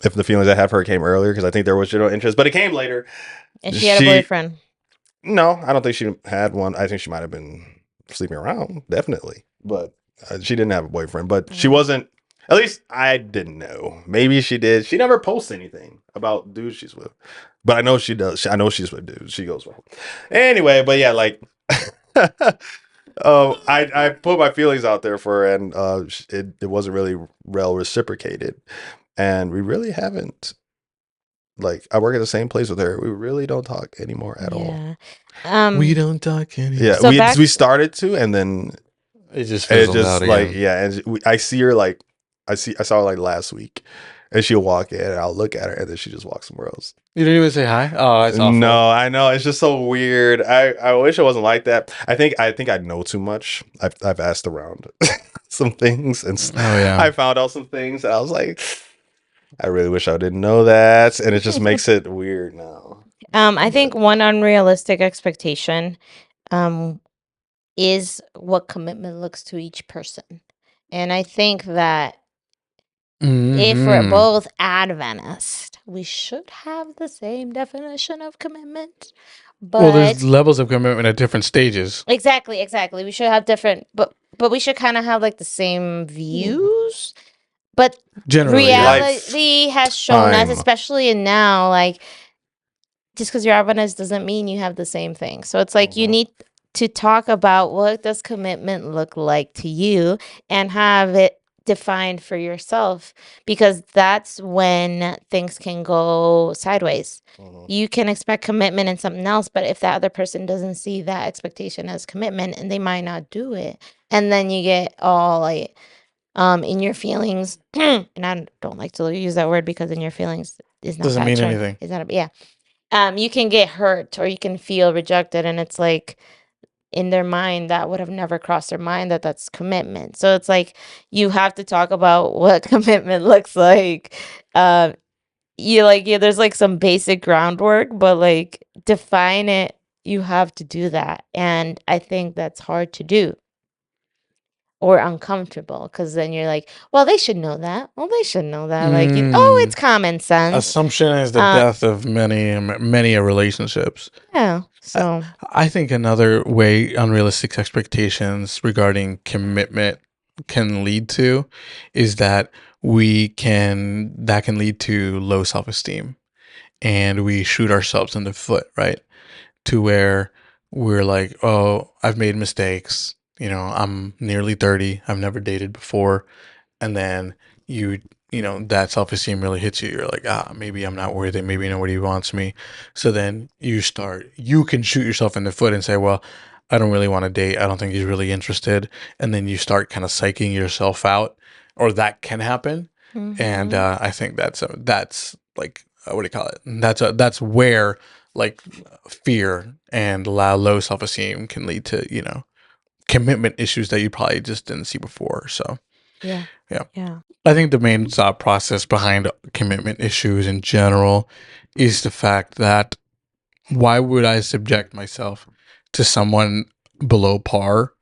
If the feelings I have for her came earlier, because I think there was general interest, but it came later. And she had a boyfriend. No, I don't think she had one. I think she might have been sleeping around, definitely, but she didn't have a boyfriend. But she wasn't. At least I didn't know. Maybe she did. She never posts anything about dudes she's with, but I know she does. I know she's with dudes. She goes with. Anyway, but yeah, like, I put my feelings out there for her, and it wasn't really well reciprocated, and we really haven't. Like, I work at the same place with her. We really don't talk anymore at all. We don't talk anymore. Yeah, so we started to, and then it just fizzled out like again. and I see her like. I saw her like last week, and she'll walk in, and I'll look at her, and then she just walks somewhere else. You didn't even say hi? Oh, that's awful. No, I know, it's just so weird. I wish it wasn't like that. I think I know too much. I've asked around some things, and I found out some things, and I was like, I really wish I didn't know that, and it just makes it weird now. I think one unrealistic expectation, is what commitment looks to each person, and I think that. If we're both Adventist, we should have the same definition of commitment. But there's levels of commitment at different stages. Exactly. We should have different, but we should kind of have like the same views. But generally, reality has shown us, especially in now, like just because you're Adventist doesn't mean you have the same thing. So it's like you need to talk about what does commitment look like to you, and have it defined for yourself, because that's when things can go sideways. You can expect commitment in something else, but if that other person doesn't see that expectation as commitment, and they might not do it, and then you get all like in your feelings, and I don't like to use that word because in your feelings is not Doesn't that mean term. anything. Is that you can get hurt, or you can feel rejected, and it's like in their mind that would have never crossed their mind that that's commitment. So it's like you have to talk about what commitment looks like. There's like some basic groundwork, but like define it. You have to do that, and I think that's hard to do or uncomfortable, because then you're like, well, they should know that. Well, they should know that. Like, it's common sense. Assumption is the death of many relationships. Yeah. So I think another way unrealistic expectations regarding commitment can lead to is that that can lead to low self-esteem, and we shoot ourselves in the foot, right? To where we're like, oh, I've made mistakes. I'm nearly 30. I've never dated before. And then that self-esteem really hits you. You're like, maybe I'm not worth it. Maybe nobody wants me. So then you can shoot yourself in the foot and say, well, I don't really want to date. I don't think he's really interested. And then you start kind of psyching yourself out, or that can happen. And I think that's like, what do you call it? That's where like fear and low self-esteem can lead to, commitment issues that you probably just didn't see before. So yeah. I think the main thought process behind commitment issues in general is the fact that why would I subject myself to someone below par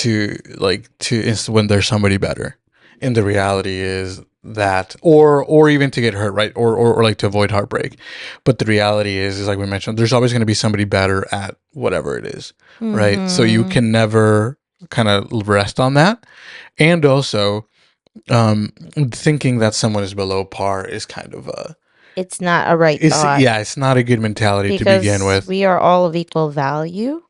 when there's somebody better? And the reality is that, or even to get hurt, right? Or like to avoid heartbreak. But the reality is like we mentioned, there's always going to be somebody better at whatever it is, right? So you can never kind of rest on that. And also, thinking that someone is below par is kind of it's not a right thought, it's not a good mentality to begin because with. we are all of equal value.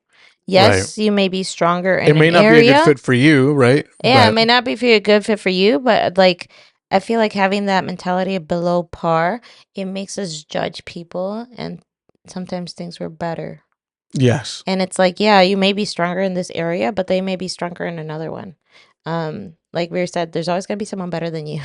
Yes, you may be stronger in It may an not be a good area. fit for you, right? Yeah, it may not be a good fit for you, but like I feel like having that mentality of below par, it makes us judge people, and sometimes things were better. Yes. And it's like, yeah, you may be stronger in this area, but they may be stronger in another one. Like we said, there's always gonna be someone better than you.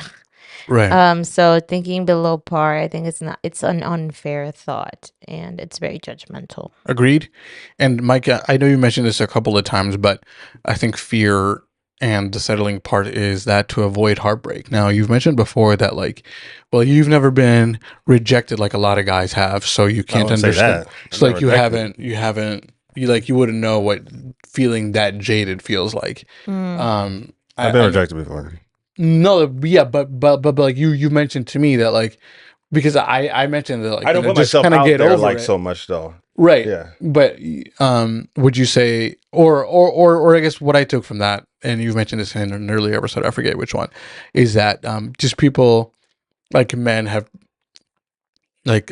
Right. So thinking below par, I think it's an unfair thought, and it's very judgmental. Agreed. And Mike, I know you mentioned this a couple of times, but I think fear and the settling part is that to avoid heartbreak. Now, you've mentioned before that, like, well, you've never been rejected like a lot of guys have, so you can't understand. It's like you wouldn't know what feeling that jaded feels like. I've been rejected before. No, yeah, but like you mentioned to me that like, because I mentioned that like I don't put just myself kind of out get there over like it. so much though. Right. Yeah. But would you say, or I guess what I took from that, and you mentioned this in an earlier episode, I forget which one, is that just people like men have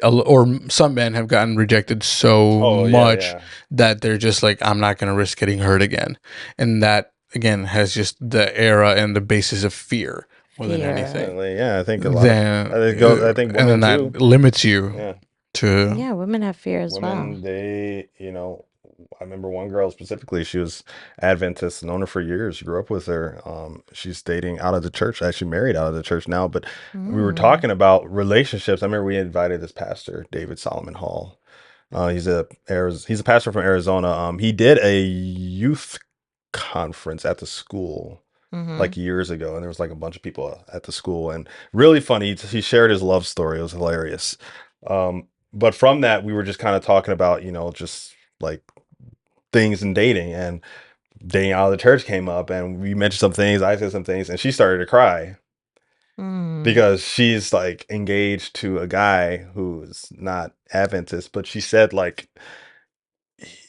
or some men have gotten rejected so much that they're just like, I'm not going to risk getting hurt again, and that again has just the era and the basis of fear more than anything. Definitely, yeah, I think a lot. I think women and then too. that limits you. Yeah. To women have fear as well. Women, they, I remember one girl specifically, she was Adventist, known her for years, grew up with her. She's dating out of the church, actually married out of the church now, but we were talking about relationships. I remember we invited this pastor, David Solomon Hall. He's a pastor from Arizona. He did a youth conference at the school like years ago, and there was like a bunch of people at the school, and really funny. He shared his love story. It was hilarious. But from that, we were just kind of talking about, just like things in dating, and dating out of the church came up, and we mentioned some things. I said some things, and she started to cry because she's like engaged to a guy who's not Adventist, but she said like,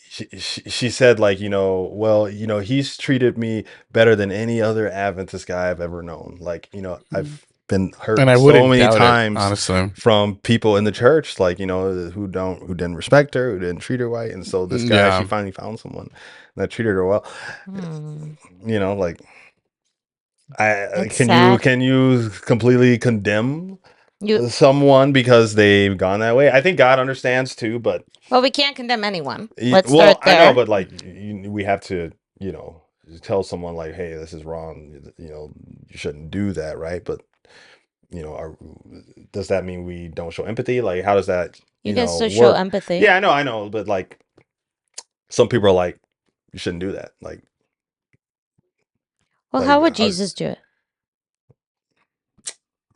she said like, well, he's treated me better than any other Adventist guy I've ever known. Like, I've been hurt and I so wouldn't many doubt times, it, honestly, from people in the church, like, who didn't respect her, who didn't treat her right. And so this guy, she finally found someone that treated her well. Like, It's sad. Can you completely condemn You someone because they've gone that way? I think God understands too, but Well, we can't condemn anyone. Let's well, start I know, there. but like we have to, tell someone like, hey, this is wrong. You shouldn't do that, right? But does that mean we don't show empathy? Like, how does that You can still show work? empathy. Yeah, I know, but like some people are like, you shouldn't do that. Like, Well, how would Jesus do it?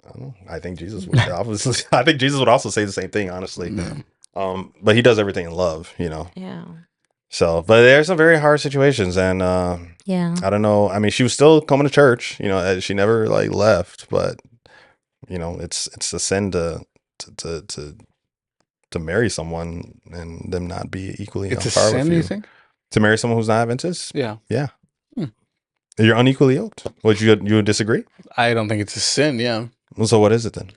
I don't know. I think Jesus would obviously. I think Jesus would also say the same thing, honestly. But he does everything in love, Yeah. So, but there's some very hard situations, and Yeah. I don't know. I mean, she was still coming to church, she never like left, but it's a sin to marry someone and them not be equally It's on a par with sin, you. you think? To marry someone who's not Adventist? Yeah. Yeah. You're unequally yoked. Would you disagree? I don't think it's a sin. Yeah. Well, so what is it then?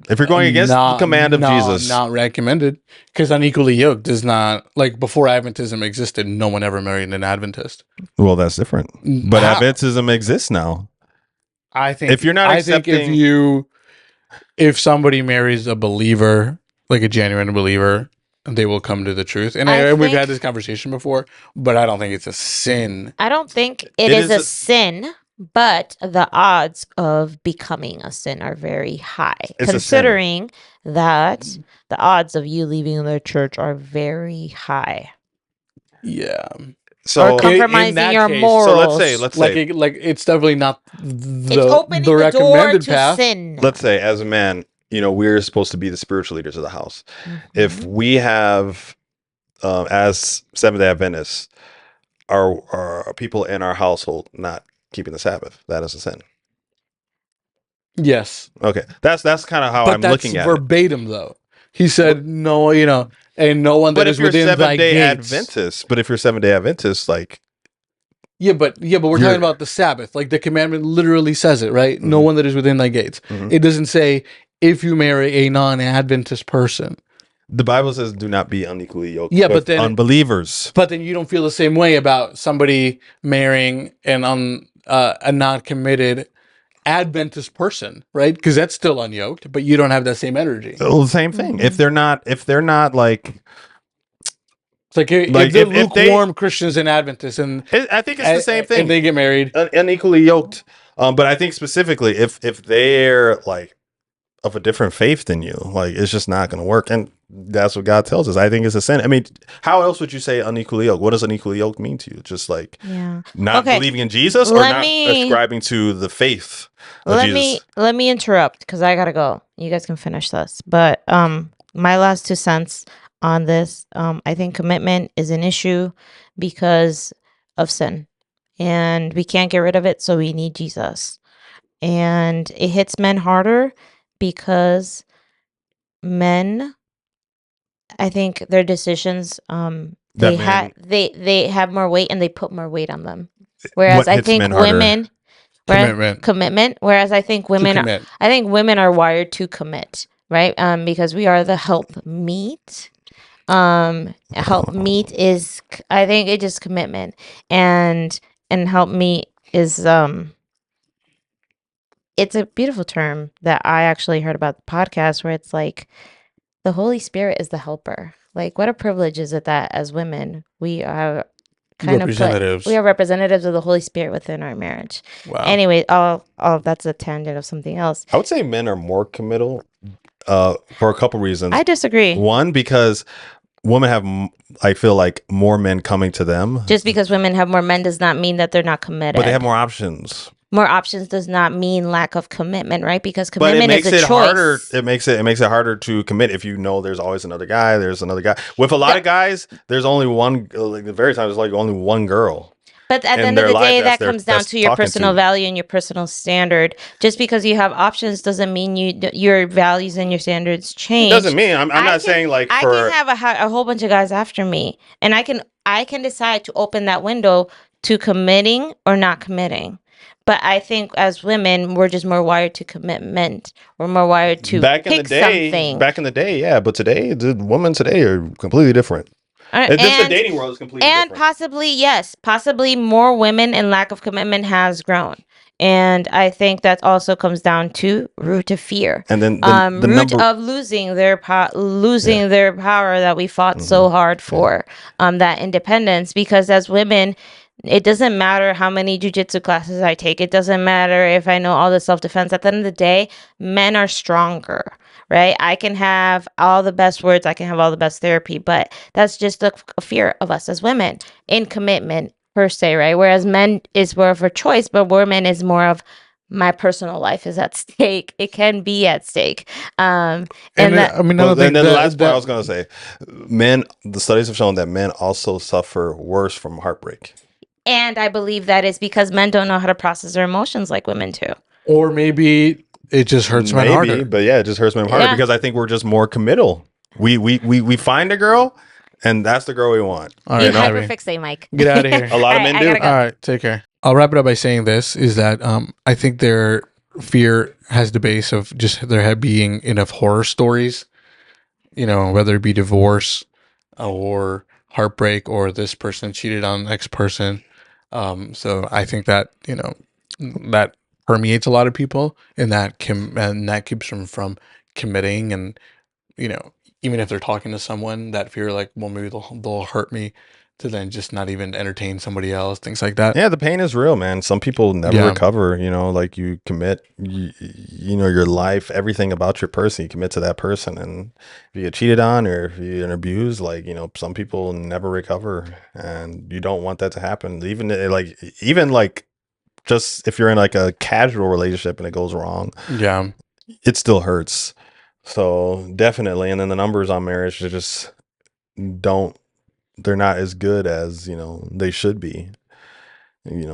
If you're going against the command of Jesus, not recommended, because unequally yoked does not, like, before Adventism existed, no one ever married an Adventist. Well, that's different. But Adventism exists now. I think if you're not accepting, if somebody marries a believer, like a genuine believer, they will come to the truth. And we've had this conversation before, but I don't think it's a sin. I don't think it is a sin, but the odds of becoming a sin are very high, considering that the odds of you leaving the church are very high. Yeah. So or compromising your morals. So let's say, it's definitely not the recommended path. Sin. Let's say, as a man, we're supposed to be the spiritual leaders of the house. Mm-hmm. If we have, as Seventh-day Adventists, are people in our household not keeping the Sabbath, that is a sin. Yes. Okay. That's kind of how I'm looking at it. Verbatim, though. He said, no, and no one that is within thy gates. But if you're Seventh-day Adventist, like... Yeah, but we're talking about the Sabbath. Like, the commandment literally says it, right? Mm-hmm. No one that is within thy gates. Mm-hmm. It doesn't say, if you marry a non-Adventist person. The Bible says, do not be unequally yoked with unbelievers. But then you don't feel the same way about somebody marrying a non-committed Adventist person, right? Because that's still unyoked, but you don't have that same energy. Well, the same thing. Mm-hmm. If they're not like, it's like if they're lukewarm Christians and Adventists, and I think it's the same thing. And they get married, unequally yoked. But I think specifically if they're like of a different faith than you, like, it's just not going to work. And that's what God tells us. I think it's a sin. I mean, how else would you say unequally yoked? What does unequally yoked mean to you? Just like not believing in Jesus, or not ascribing to the faith of Jesus? Let me interrupt, because I gotta go. You guys can finish this. But my last 2 cents on this, I think commitment is an issue because of sin, and we can't get rid of it, so we need Jesus. And it hits men harder because men, I think their decisions, they have more weight, and they put more weight on them. Whereas I think women, commitment. Whereas I think women are wired to commit, right? Because we are the help meet. Help meet is, I think, it just commitment, and help meet is it's a beautiful term that I actually heard about the podcast, where it's like the Holy Spirit is the helper. Like, what a privilege is it that as women we are we are representatives of the Holy Spirit within our marriage. Wow. Anyway, all that's a tangent of something else. I would say men are more committal for a couple reasons. I disagree. One, because women have, I feel like, more men coming to them. Just because women have more men does not mean that they're not committed. But they have more options. More options does not mean lack of commitment, right? Because commitment is a choice. Harder. It makes it harder to commit if you know there's always another guy. There's another guy. With a lot of guys, there's only one. Like the very time, there's like only one girl. But at the end of the day, that comes down to your personal value and your personal standard. Just because you have options doesn't mean your values and your standards change. It doesn't mean I'm not saying like I can have a whole bunch of guys after me, and I can decide to open that window to committing or not committing. But I think as women, we're just more wired to commitment. We're more wired to pick something. Back in the day, yeah. But today, the women today are completely different. The dating world is completely different. And possibly more women and lack of commitment has grown. And I think that also comes down to root of fear. And then the root number, of losing their their power that we fought so hard for, that independence. Because as women, it doesn't matter how many jujitsu classes I take. It doesn't matter if I know all the self-defense. At the end of the day, men are stronger, right? I can have all the best words. I can have all the best therapy, but that's just a fear of us as women in commitment per se, right? Whereas men is more of a choice, but women is more of my personal life is at stake. It can be at stake. And that, I mean, well, another and thing then the last point I was going to say, men, the studies have shown that men also suffer worse from heartbreak. and I believe that is because men don't know how to process their emotions like women do. or maybe it just hurts men harder. But yeah, it just hurts men harder Yeah. because I think we're just more committal. We find a girl, and that's the girl we want. All You right, Abby, hyperfixate, Mike. get out of here. A lot of men I do. gotta go. All right, take care. I'll wrap it up by saying this: is that I think their fear has the base of just there being enough horror stories, whether it be divorce or heartbreak or this person cheated on X person. So I think that that permeates a lot of people, and that keeps them from committing, and even if they're talking to someone, that fear like, well, maybe they'll hurt me, to then just not even entertain somebody else, things like that. Yeah, the pain is real, man. Some people never recover, like you commit, your life, everything about your person, you commit to that person. And if you get cheated on or if you get abused, some people never recover, and you don't want that to happen. Even just if you're in like a casual relationship and it goes wrong, Yeah. it still hurts. So definitely. And then the numbers on marriage, they're not as good as, they should be.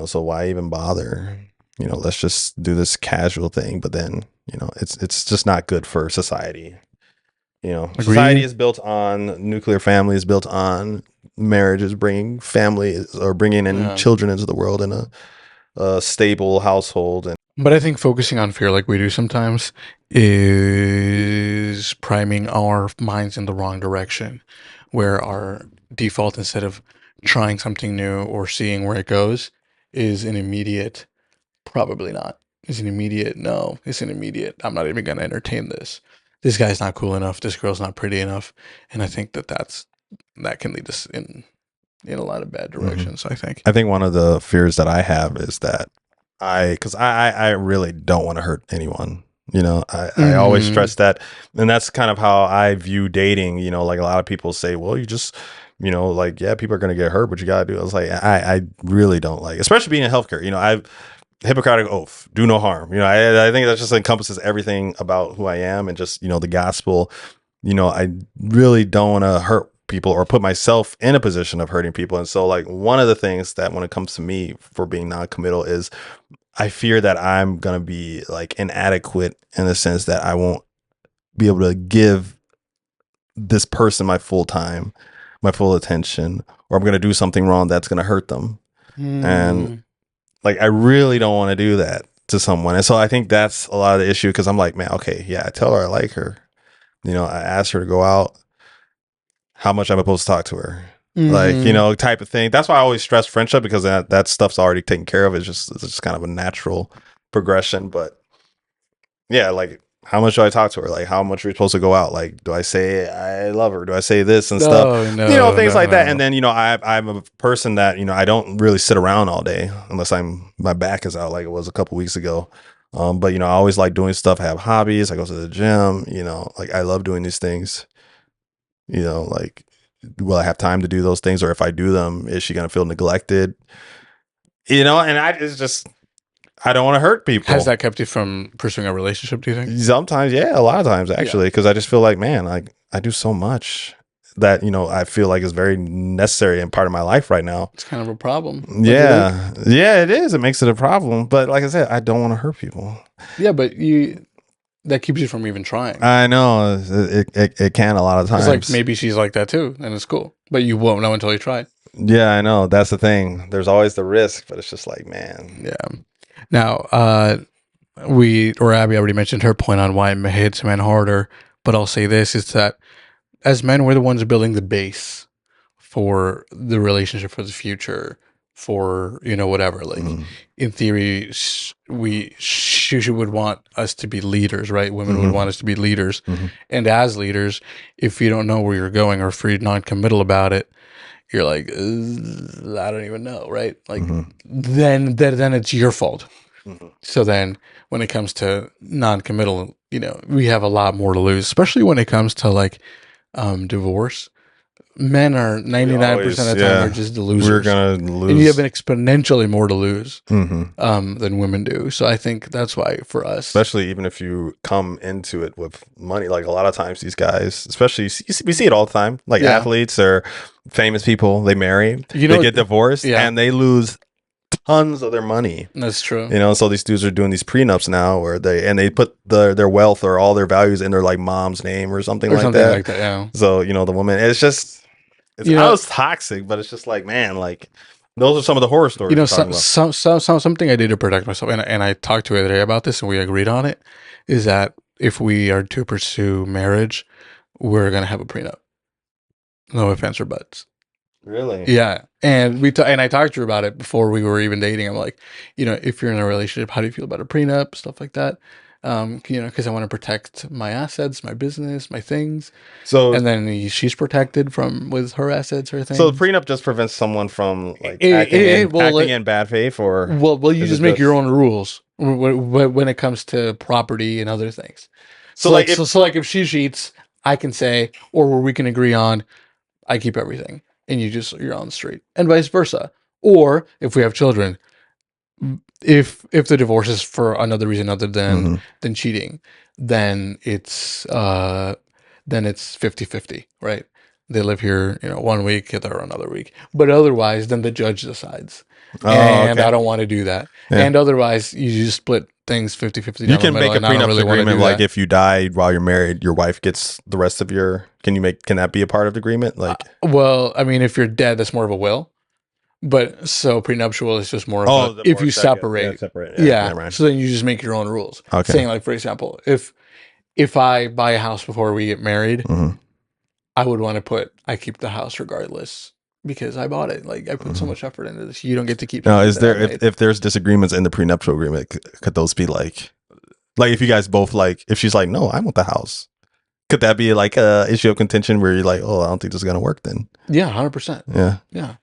So why even bother? Let's just do this casual thing. But then, it's just not good for society. Society is built on nuclear family, is built on marriages, bringing families or bringing in children into the world in a stable household. But I think focusing on fear like we do sometimes is priming our minds in the wrong direction, where our default, instead of trying something new or seeing where it goes, is an immediate probably not. It's an immediate no. It's an immediate I'm not even going to entertain this. This guy's not cool enough. This girl's not pretty enough. And I think that can lead us in a lot of bad directions. Mm-hmm. I think one of the fears that I have is that because I really don't want to hurt anyone. I always stress that. And that's kind of how I view dating. Like a lot of people say, well, you just, yeah, people are going to get hurt, but you got to do it. I was like, I really don't like, especially being in healthcare. I've Hippocratic oath, do no harm. I think that just encompasses everything about who I am and just, the gospel. I really don't want to hurt people or put myself in a position of hurting people. And so like one of the things that when it comes to me for being non-committal is I fear that I'm going to be like inadequate in the sense that I won't be able to give this person my full time, my full attention, or I'm going to do something wrong that's going to hurt them. And like, I really don't want to do that to someone. And so I think that's a lot of the issue because I'm like, man, okay, yeah, I tell her I like her. I asked her to go out. How much I'm supposed to talk to her? Like, type of thing. That's why I always stress friendship because that stuff's already taken care of. It's just kind of a natural progression. But yeah, like how much do I talk to her? Like how much are we supposed to go out? Like, do I say I love her? Do I say this and stuff? Things like that. And then, I'm a person that, I don't really sit around all day unless my back is out like it was a couple weeks ago. But, I always like doing stuff. I have hobbies. I go to the gym, like I love doing these things. Like, will I have time to do those things? Or if I do them, is she going to feel neglected? And I don't want to hurt people. Has that kept you from pursuing a relationship, do you think? Sometimes, yeah, a lot of times actually, because I just feel like, man, like I do so much that, I feel like is very necessary and part of my life right now. It's kind of a problem. Yeah. Yeah, it is. It makes it a problem. But like I said, I don't want to hurt people. Yeah, but that keeps you from even trying. I know it can a lot of times. It's like maybe she's like that too, and it's cool, but you won't know until you try. Yeah, I know. That's the thing. There's always the risk, but it's just like, man. Yeah. Now, Abby already mentioned her point on why it hits men harder, but I'll say this is that as men, we're the ones building the base for the relationship for the future. for, whatever. Like, in theory, she would want us to be leaders, right? Women would want us to be leaders. And as leaders, if you don't know where you're going, or if you're non-committal about it, you're like, I don't even know, right? Like, then it's your fault. So then when it comes to non-committal, we have a lot more to lose, especially when it comes to like divorce. Men are 99% of the time are just the losers. We're gonna lose, and you have exponentially more to lose than women do. So I think that's why for us, especially even if you come into it with money, like a lot of times these guys, especially we see it all the time, like athletes or famous people, they marry, they get divorced, and they lose tons of their money. That's true. So these dudes are doing these prenups now where they put their wealth or all their values in their like mom's name or something like that. Yeah. So the woman, it's just. It's toxic, but it's just like, man, like those are some of the horror stories. Something I did to protect myself, and I talked to her today about this, and we agreed on it, is that if we are to pursue marriage, we're gonna have a prenup. No ifs, ands, or buts. Really? Yeah, and and I talked to her about it before we were even dating. I'm like, if you're in a relationship, how do you feel about a prenup, stuff like that? Because I want to protect my assets, my business, my things. So, and then she's protected with her assets, her things. So the prenup just prevents someone from like acting in bad faith, or you just make your own rules when it comes to property and other things. So like if she cheats, I can say, or we can agree on, I keep everything, and you're on the street, and vice versa. Or if we have children, if the divorce is for another reason other than cheating, then it's 50-50, right? They live here, 1 week, there another week. But otherwise, then the judge decides. I don't want to do that. Yeah. And otherwise, you just split things 50-50. You can make a prenup agreement, like if you died while you're married, your wife gets the rest of your. Can that be a part of the agreement? Like, well, I mean, if you're dead, that's more of a will. But so prenuptial is just more about if you separate. Yeah. So then you just make your own rules. Okay. Saying like, for example, if I buy a house before we get married, I would want to I keep the house regardless because I bought it. Like I put so much effort into this. You don't get to keep. Now, is there if there's disagreements in the prenuptial agreement, could those be like if you guys both if she's like, no, I want the house. Could that be like a issue of contention where you're like, oh, I don't think this is gonna work then? Yeah, 100%. Yeah. Yeah.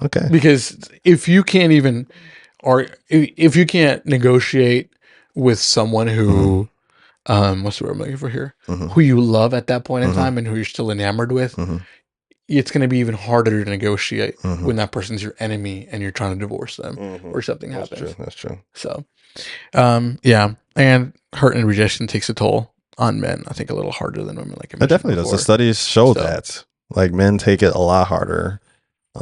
Okay. Because if you can't if you can't negotiate with someone who, what's the word I'm looking for here? Who you love at that point in time and who you're still enamored with, it's going to be even harder to negotiate when that person's your enemy and you're trying to divorce them or something happens. That's true. So, yeah. And hurt and rejection takes a toll on men, I think, a little harder than women. Like it definitely does. The studies show that. Like men take it a lot harder.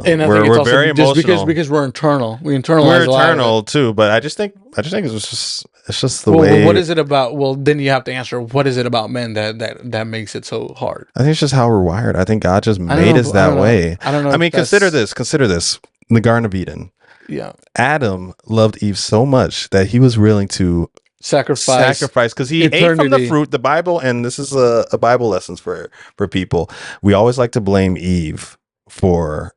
And I think it's also very emotional because we're internal. We're internal too, but I just think it's just the way. Well, what is it about? Well, then you have to answer. What is it about men that makes it so hard? I think it's just how we're wired. I think God just made us that way. I don't know. I mean, consider this. In the Garden of Eden. Yeah. Adam loved Eve so much that he was willing to sacrifice because he ate from the fruit. The Bible, and this is a Bible lessons for people. We always like to blame Eve for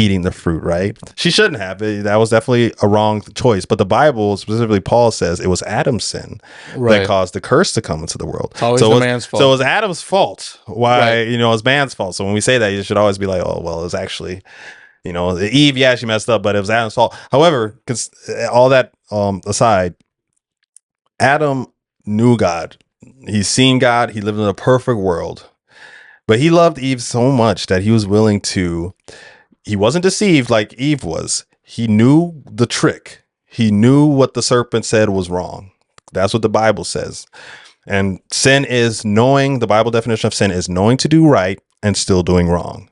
eating the fruit, right? She shouldn't have. That was definitely a wrong choice. But the Bible, specifically Paul, says it was Adam's sin that caused the curse to come into the world. It's always the man's fault. So it was Adam's fault. Why, it was man's fault. So when we say that, you should always be like, oh, well, it was actually, Eve, yeah, she messed up, but it was Adam's fault. However, all that aside, Adam knew God. He's seen God. He lived in a perfect world. But he loved Eve so much that he was willing to. He wasn't deceived like Eve was. He knew the trick. He knew what the serpent said was wrong. That's what the Bible says. And sin is knowing, the Bible definition of sin is knowing to do right and still doing wrong.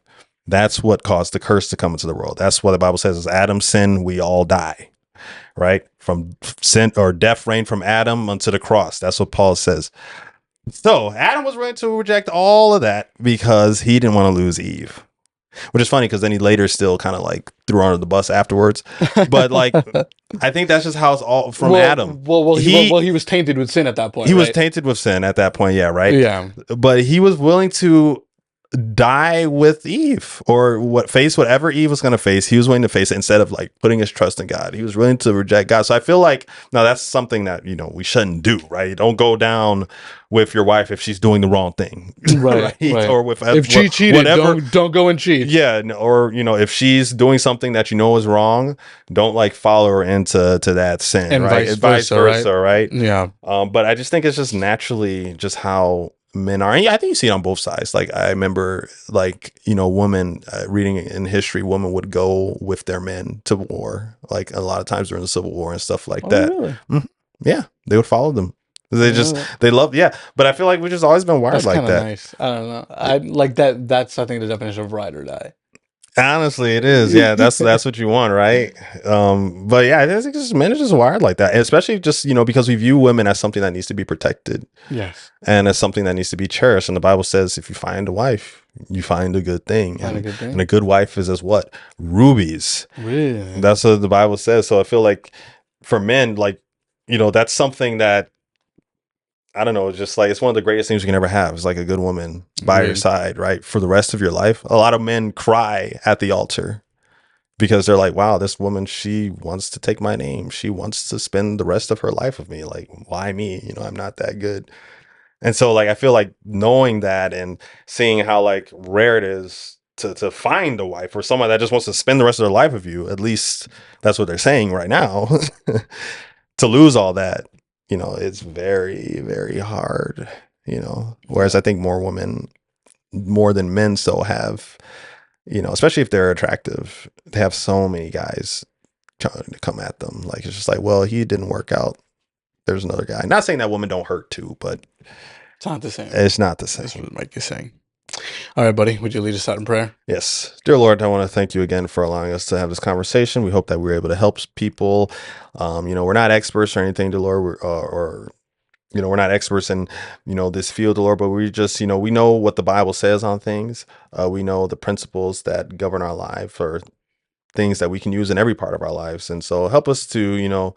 That's what caused the curse to come into the world. That's what the Bible says is Adam's sin, we all die. Right? From sin or death reigned from Adam unto the cross. That's what Paul says. So Adam was ready to reject all of that because he didn't want to lose Eve. Which is funny because then he later still kind of like threw her under the bus afterwards. But like, I think that's just how it's all from Adam. He was tainted with sin at that point. He was tainted with sin at that point. Yeah. Right. Yeah. But he was willing to die with Eve, or face whatever Eve was going to face. He was willing to face it instead of like putting his trust in God. He was willing to reject God. So I feel like now that's something that, we shouldn't do, right? Don't go down with your wife if she's doing the wrong thing, right? Or with if she cheated, whatever, don't go and cheat. Yeah, or if she's doing something that is wrong, don't like follow her into that sin, and right? vice versa, right? Yeah. But I just think it's just naturally just how men are. And I think you see it on both sides. Like I remember, like women reading in history, women would go with their men to war, like a lot of times during the Civil War and stuff like that. Really? Mm-hmm. Yeah, they would follow them. They love, yeah. But I feel like we've just always been wired That's like that. Nice. I don't know. I like that. That's I think the definition of ride or die. Honestly, it is. Yeah, that's what you want, right? But yeah, I think just men are just wired like that, and especially just because we view women as something that needs to be protected, yes, and as something that needs to be cherished. And the Bible says, if you find a wife, you find a good thing, and a good wife is as what? Rubies. Really? That's what the Bible says. So I feel like for men, like that's something that, I don't know, just like it's one of the greatest things you can ever have. It's like a good woman by your side, right? For the rest of your life. A lot of men cry at the altar because they're like, wow, this woman, she wants to take my name. She wants to spend the rest of her life with me. Like, why me? I'm not that good. And so like I feel like knowing that and seeing how like rare it is to find a wife or someone that just wants to spend the rest of their life with you, at least that's what they're saying right now, to lose all that. It's very, very hard, whereas I think more women, more than men still have, especially if they're attractive, they have so many guys trying to come at them. Like, it's just like, well, he didn't work out. There's another guy. Not saying that women don't hurt too, but it's not the same. It's not the same. That's what Mike is saying. All right, buddy. Would you lead us out in prayer? Yes. Dear Lord, I want to thank you again for allowing us to have this conversation. We hope that we're able to help people. We're not experts or anything, dear Lord, we're not experts in, this field, Lord, but we just, we know what the Bible says on things. We know the principles that govern our life, or things that we can use in every part of our lives. And so help us to,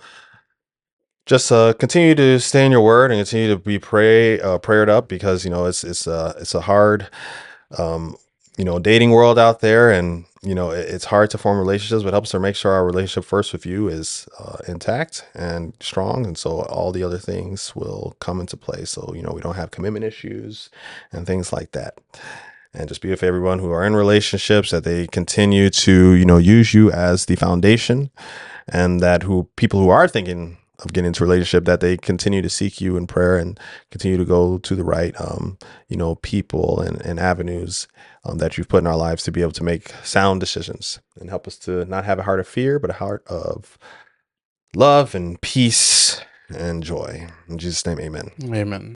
just continue to stay in your word and continue to be prayed up, because, it's a hard, dating world out there, and it's hard to form relationships, but helps to make sure our relationship first with you is intact and strong, and so all the other things will come into play, so we don't have commitment issues and things like that. And just be with everyone who are in relationships, that they continue to use you as the foundation, and that people who are thinking of getting into a relationship, that they continue to seek you in prayer and continue to go to the right, people and avenues that you've put in our lives to be able to make sound decisions, and help us to not have a heart of fear, but a heart of love and peace and joy. In Jesus' name, amen. Amen.